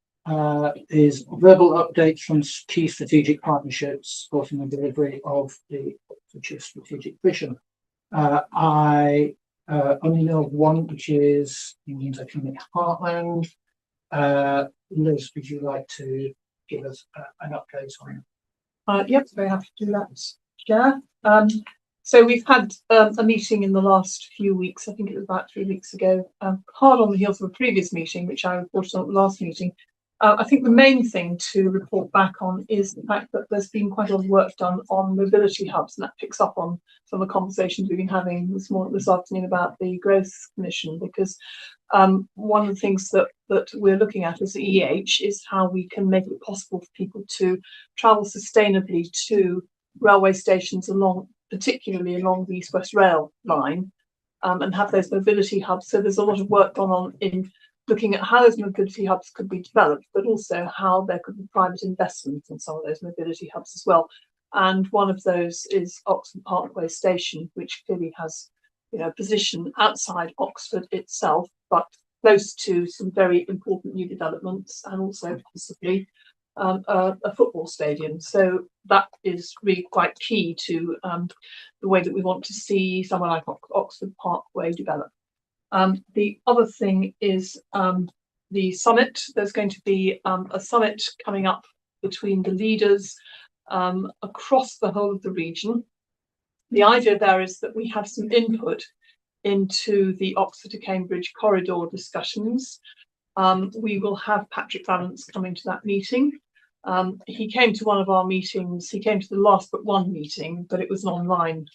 is verbal updates from key strategic partnerships supporting the delivery of the Oxfordshire strategic vision. I only know of one, which is England's Economic Heartland. Liz, would you like to give us an update on it? Yep, very happy to do that, Chair. So we've had a meeting in the last few weeks. I think it was about 3 weeks ago, hard on the heels of a previous meeting, which I reported on at the last meeting. I think the main thing to report back on is the fact that there's been quite a lot of work done on mobility hubs, and that picks up on some of the conversations we've been having this afternoon about the Growth Commission, because one of the things that we're looking at as the EH is how we can make it possible for people to travel sustainably to railway stations particularly along the East West Rail line, and have those mobility hubs. So there's a lot of work gone on in looking at how those mobility hubs could be developed, but also how there could be private investment in some of those mobility hubs as well. And one of those is Oxford Parkway Station, which clearly has, a position outside Oxford itself, but close to some very important new developments, and also possibly a football stadium. So that is really quite key to the way that we want to see somewhere like Oxford Parkway develop. The other thing is the summit. There's going to be a summit coming up between the leaders across the whole of the region. The idea there is that we have some input into the Oxford to Cambridge corridor discussions. We will have Patrick Valance coming to that meeting. He came to one of our meetings. He came to the last but one meeting, but it was an online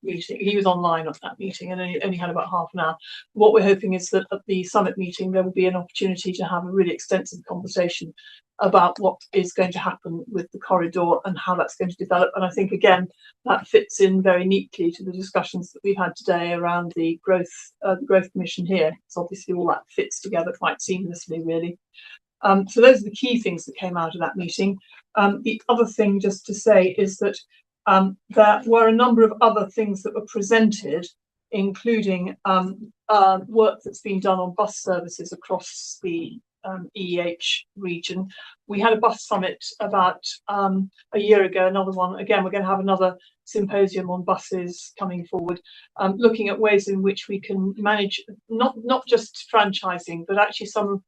meeting. He was online at that meeting and only had about half an hour. What we're hoping is that at the summit meeting there will be an opportunity to have a really extensive conversation about what is going to happen with the corridor and how that's going to develop. And I think again that fits in very neatly to the discussions that we've had today around the growth commission here. So obviously all that fits together quite seamlessly, really. So those are the key things that came out of that meeting. The other thing just to say is that there were a number of other things that were presented, including work that's been done on bus services across the EEH region. We had a bus summit about a year ago, another one. Again, we're going to have another symposium on buses coming forward, looking at ways in which we can manage not just franchising, but actually some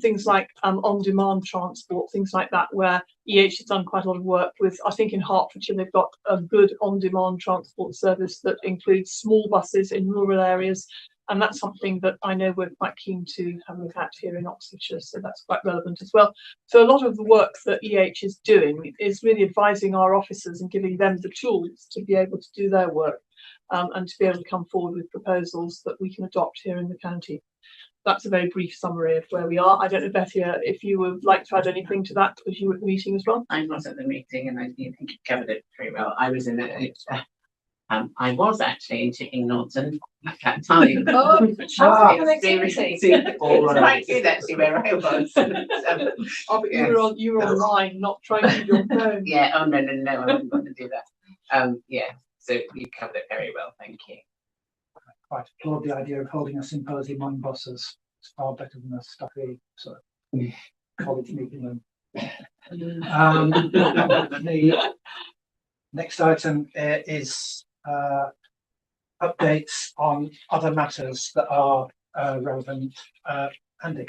things like on-demand transport, things like that, where EH has done quite a lot of work with. I think in Hertfordshire they've got a good on-demand transport service that includes small buses in rural areas. And that's something that I know we're quite keen to have a look at here in Oxfordshire, so that's quite relevant as well. So a lot of the work that EH is doing is really advising our officers and giving them the tools to be able to do their work and to be able to come forward with proposals that we can adopt here in the county. That's a very brief summary of where we are. I don't know, Bethia, if you would like to add anything to that, because you were at the meeting as well. I was at the meeting and I think you covered it very well. I was in it. I was actually in Chipping Norton at that time. Oh, It's quite good actually where I was. Oh, but you were online, not trying to use your phone. Yeah. Oh no, I wasn't going to do that. Yeah. So you covered it very well. Thank you. Quite applaud the idea of holding a symposium on buses. It's far better than a stuffy sort of college meeting. The next item is updates on other matters that are relevant. Andy.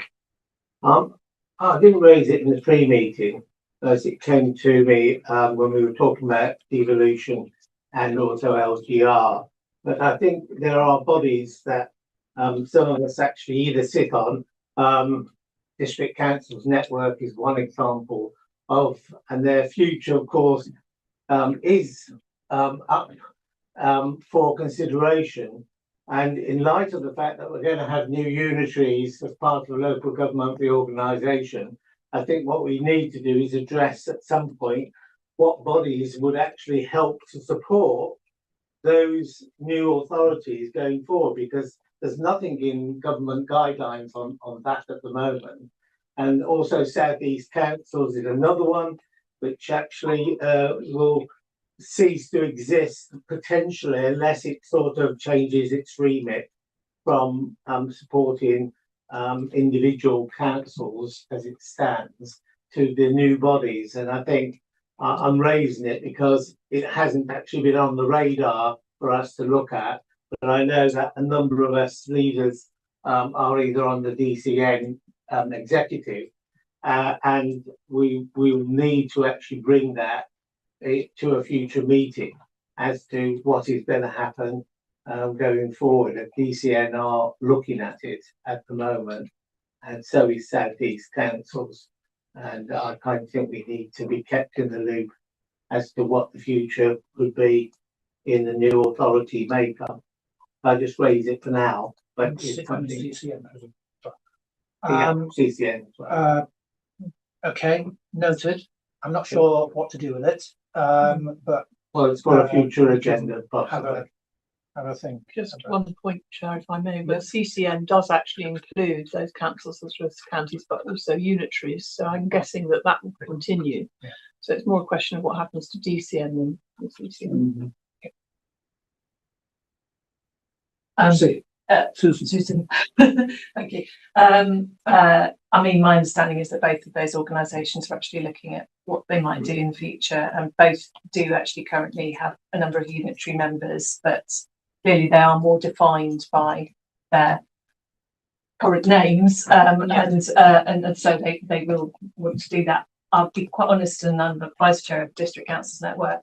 I didn't raise it in the pre-meeting as it came to me when we were talking about devolution and also LGR. But I think there are bodies that some of us actually either sit on. District Council's network is one example of, and their future, of course, is up for consideration. And in light of the fact that we're going to have new unitaries as part of the local government reorganisation, I think what we need to do is address at some point what bodies would actually help to support those new authorities going forward, because there's nothing in government guidelines on that at the moment. And also South East Councils is another one which actually will cease to exist potentially unless it sort of changes its remit from supporting individual councils as it stands to the new bodies. And I think I'm raising it because it hasn't actually been on the radar for us to look at. But I know that a number of us leaders are either on the DCN executive, and we will need to actually bring that to a future meeting as to what is going to happen going forward. And DCN are looking at it at the moment, and so is South East Councils. And I kind of think we need to be kept in the loop as to what the future could be in the new authority makeup. I just raise it for now, but it's something. CCN. CCN as well. Okay, noted. I'm not sure what to do with it, but well, it's got a future agenda. Possibly. Have a think. Just one point, Chair, if I may, but CCN does actually include those councils as well as counties, but also unitaries. So I'm guessing that that will continue. Yeah. So it's more a question of what happens to DCN than CCN. Susan, thank you. I mean, my understanding is that both of those organisations are actually looking at what they might do in the future, and both do actually currently have a number of unitary members, but clearly they are more defined by their current names, and so they will want to do that. I'll be quite honest, and I'm the Vice Chair of District Councils Network.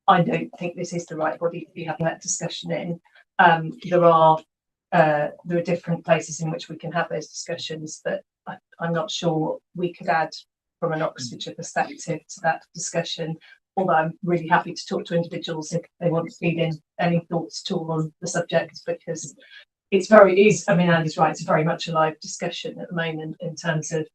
I don't think this is the right body to be having that discussion in. There are different places in which we can have those discussions, but I'm not sure we could add from an Oxfordshire perspective to that discussion, although I'm really happy to talk to individuals if they want to feed in any thoughts at all on the subject, because I mean, Andy's right, it's very much a live discussion at the moment in terms of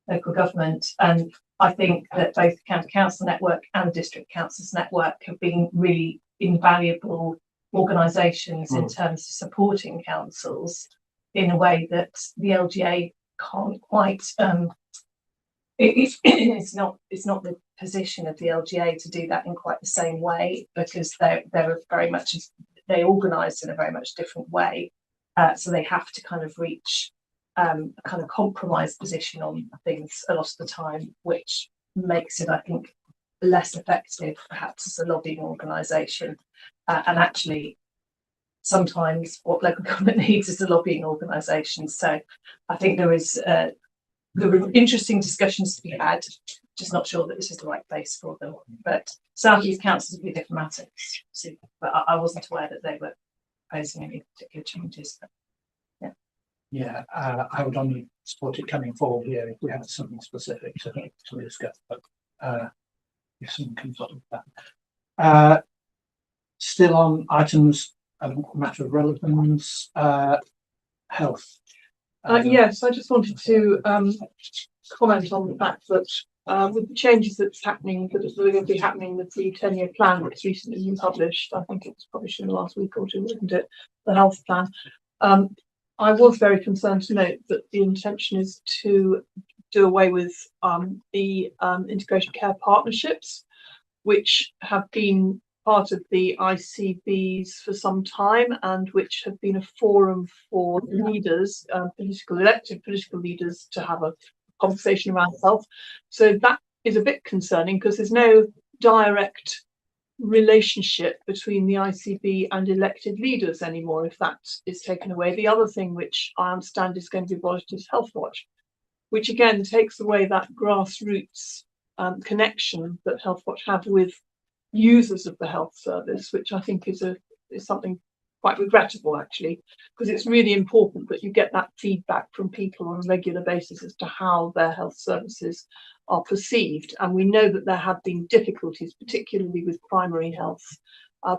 local government. And I think that both the County Council Network and District Councils Network have been really invaluable organisations in terms of supporting councils in a way that the LGA can't quite. It's not the position of the LGA to do that in quite the same way, because they organise in a very much different way. So they have to kind of reach a kind of compromise position on things a lot of the time, which makes it, I think, less effective perhaps as a lobbying organisation. And actually, sometimes what local government needs is a lobbying organisation. So I think there were interesting discussions to be had, just not sure that this is the right place for them. But South East Councils would be different matters. But I wasn't aware that they were proposing any particular changes. But, yeah, I would only support it coming forward here if we had something specific to discuss. But if someone comes up with that. Still on items of matter of relevance, health. Yes, I just wanted to comment on the fact that with the changes that are going to be happening with the 10-year plan that's recently been published, I think it was published in the last week or two, wasn't it? The health plan. I was very concerned to note that the intention is to do away with the integration care partnerships, which have been part of the ICBs for some time, and which have been a forum for leaders, elected political leaders, to have a conversation around health. So that is a bit concerning, because there's no direct relationship between the ICB and elected leaders anymore if that is taken away. The other thing which I understand is going to be abolished is Health Watch, which again takes away that grassroots connection that Health Watch have with users of the health service, which I think is something quite regrettable, actually, because it's really important that you get that feedback from people on a regular basis as to how their health services are perceived. And we know that there have been difficulties, particularly with primary health,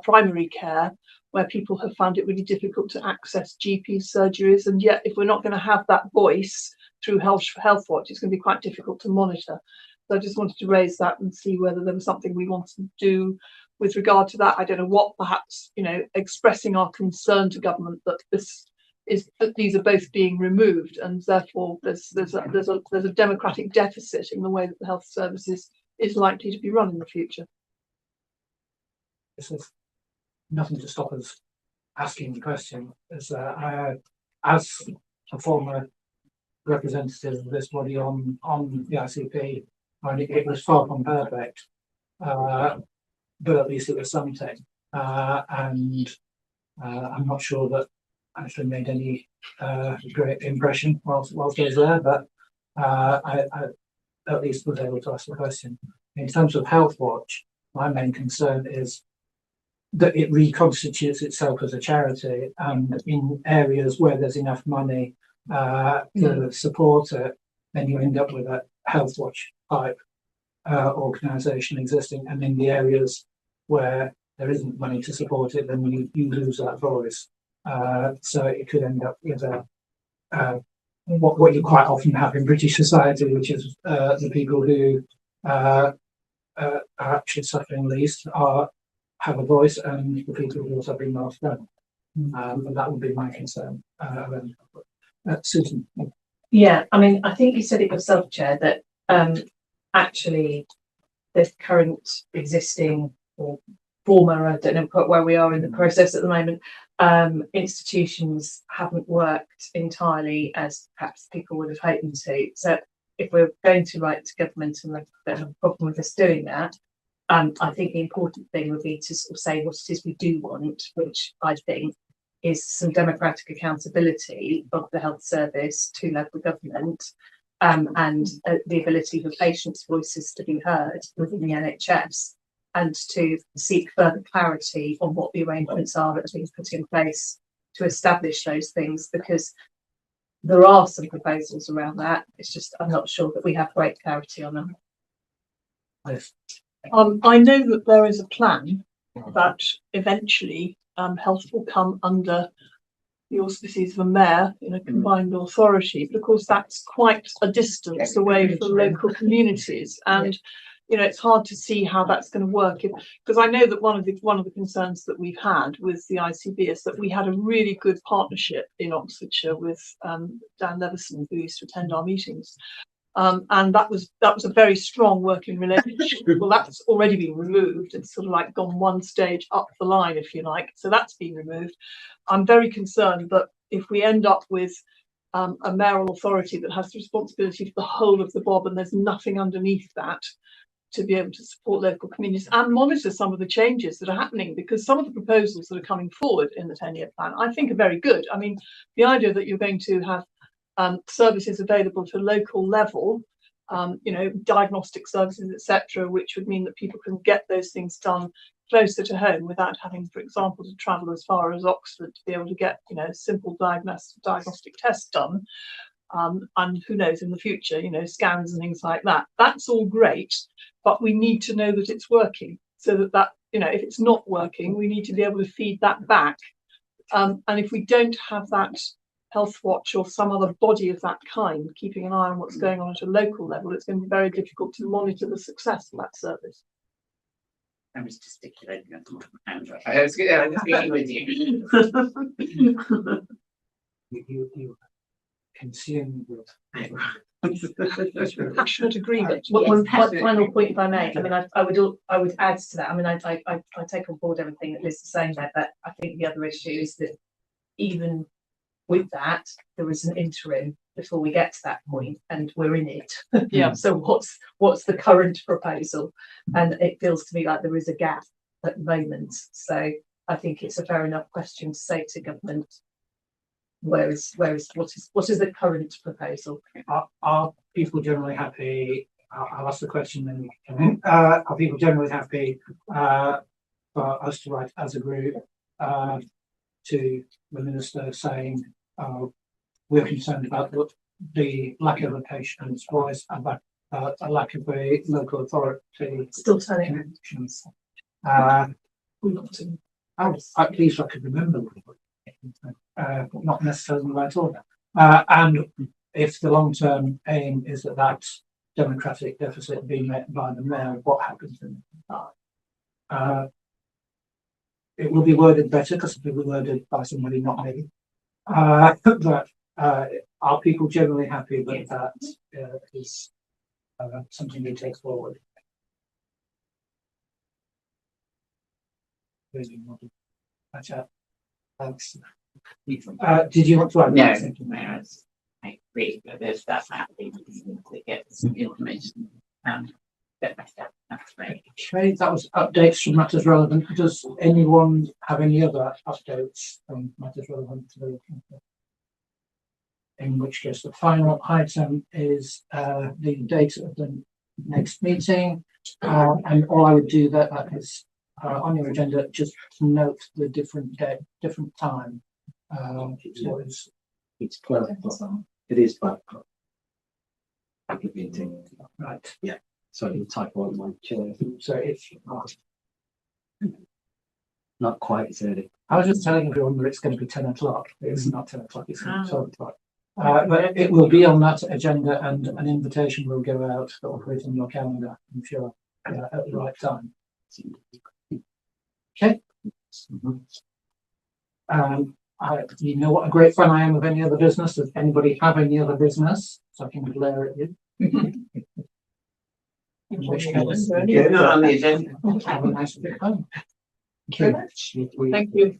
primary care, where people have found it really difficult to access GP surgeries. And yet, if we're not going to have that voice through Health Watch, it's going to be quite difficult to monitor. So I just wanted to raise that and see whether there was something we wanted to do with regard to that. I don't know what, perhaps, expressing our concern to government that these are both being removed, and therefore there's a democratic deficit in the way that the health services is likely to be run in the future. This is nothing to stop us asking the question. As a former representative of this body on the ICP, and it was far from perfect, but at least it was something. And I'm not sure that actually made any great impression whilst I was there, but I at least was able to ask the question. In terms of Health Watch, my main concern is that it reconstitutes itself as a charity, and in areas where there's enough money to support it, then you end up with a Health Watch type organisation existing, and in the areas where there isn't money to support it, then you lose that voice. So it could end up with what you quite often have in British society, which is the people who are actually suffering least have a voice, and the people who are suffering most don't. And that would be my concern. Susan. Yeah, I mean, I think you said it yourself, Chair, that actually the current existing or former, I don't know quite where we are in the process at the moment, institutions haven't worked entirely as perhaps people would have hoped them to. So if we're going to write to government and there's a problem with us doing that, I think the important thing would be to sort of say what it is we do want, which I think is some democratic accountability of the health service to local government, and the ability for patients' voices to be heard within the NHS, and to seek further clarity on what the arrangements are that are being put in place to establish those things, because there are some proposals around that. It's just I'm not sure that we have great clarity on them. Yes. I know that there is a plan that eventually health will come under the auspices of a mayor in a combined authority, but of course that's quite a distance away from local communities, and you know it's hard to see how that's going to work. Because I know that one of the concerns that we've had with the ICB is that we had a really good partnership in Oxfordshire with Dan Levison, who used to attend our meetings. And that was a very strong working relationship. Well, that's already been removed. It's sort of like gone one stage up the line, if you like. So that's been removed. I'm very concerned that if we end up with a mayoral authority that has the responsibility for the whole of the bob, and there's nothing underneath that to be able to support local communities and monitor some of the changes that are happening, because some of the proposals that are coming forward in the 10-year plan, I think, are very good. I mean, the idea that you're going to have services available to local level, you know, diagnostic services, etc., which would mean that people can get those things done closer to home without having, for example, to travel as far as Oxford to be able to get, you know, simple diagnostic tests done. And who knows, in the future, you know, scans and things like that. That's all great, but we need to know that it's working, so that, you know, if it's not working, we need to be able to feed that back. And if we don't have that Health Watch or some other body of that kind keeping an eye on what's going on at a local level, it's going to be very difficult to monitor the success of that service. I was gesticulating at Andrew. I was agreeing with you. You consume Passionate agreement. One final point, if I may. I mean, I would add to that. I mean, I take on board everything that Liz is saying there, but I think the other issue is that even with that, there is an interim before we get to that point, and we're in it. Yeah. So what's the current proposal? And it feels to me like there is a gap at the moment. So I think it's a fair enough question to say to government, what is the current proposal? Are people generally happy? I'll ask the question then. Are people generally happy for us to write as a group to the minister saying we're concerned about the lack of a patient's voice, about a lack of a local authority Still turning connections? At least I could remember. Not necessarily in the right order. And if the long-term aim is that democratic deficit being met by the mayor, what happens in that? It will be worded better because it will be worded by somebody, not me. But are people generally happy that that is something we take forward? Thanks. Did you want to add? No, I agree agree that there's that happening to get some information step by step. That's great. Okay, that was updates from matters relevant. Does anyone have any other updates from matters relevant to the? In which case, the final item is the date of the next meeting, and all I would do that is on your agenda, just to note the different day, different time. So It's 12 o'clock. It is 12 o'clock. Meeting. Right. Yeah. Sorry, typo on my chair. So it's Not quite as early. I was just telling everyone that it's going to be 10 o'clock. It's not 10 o'clock, it's 12 o'clock. But it will be on that agenda, and an invitation will go out that will put it in your calendar if you're at the right time. Okay. You know what a great fan I am of any other business. Does anybody have any other business? So I can glare at you. In which case, Yeah, not on the agenda. have a nice bit home. Thank you.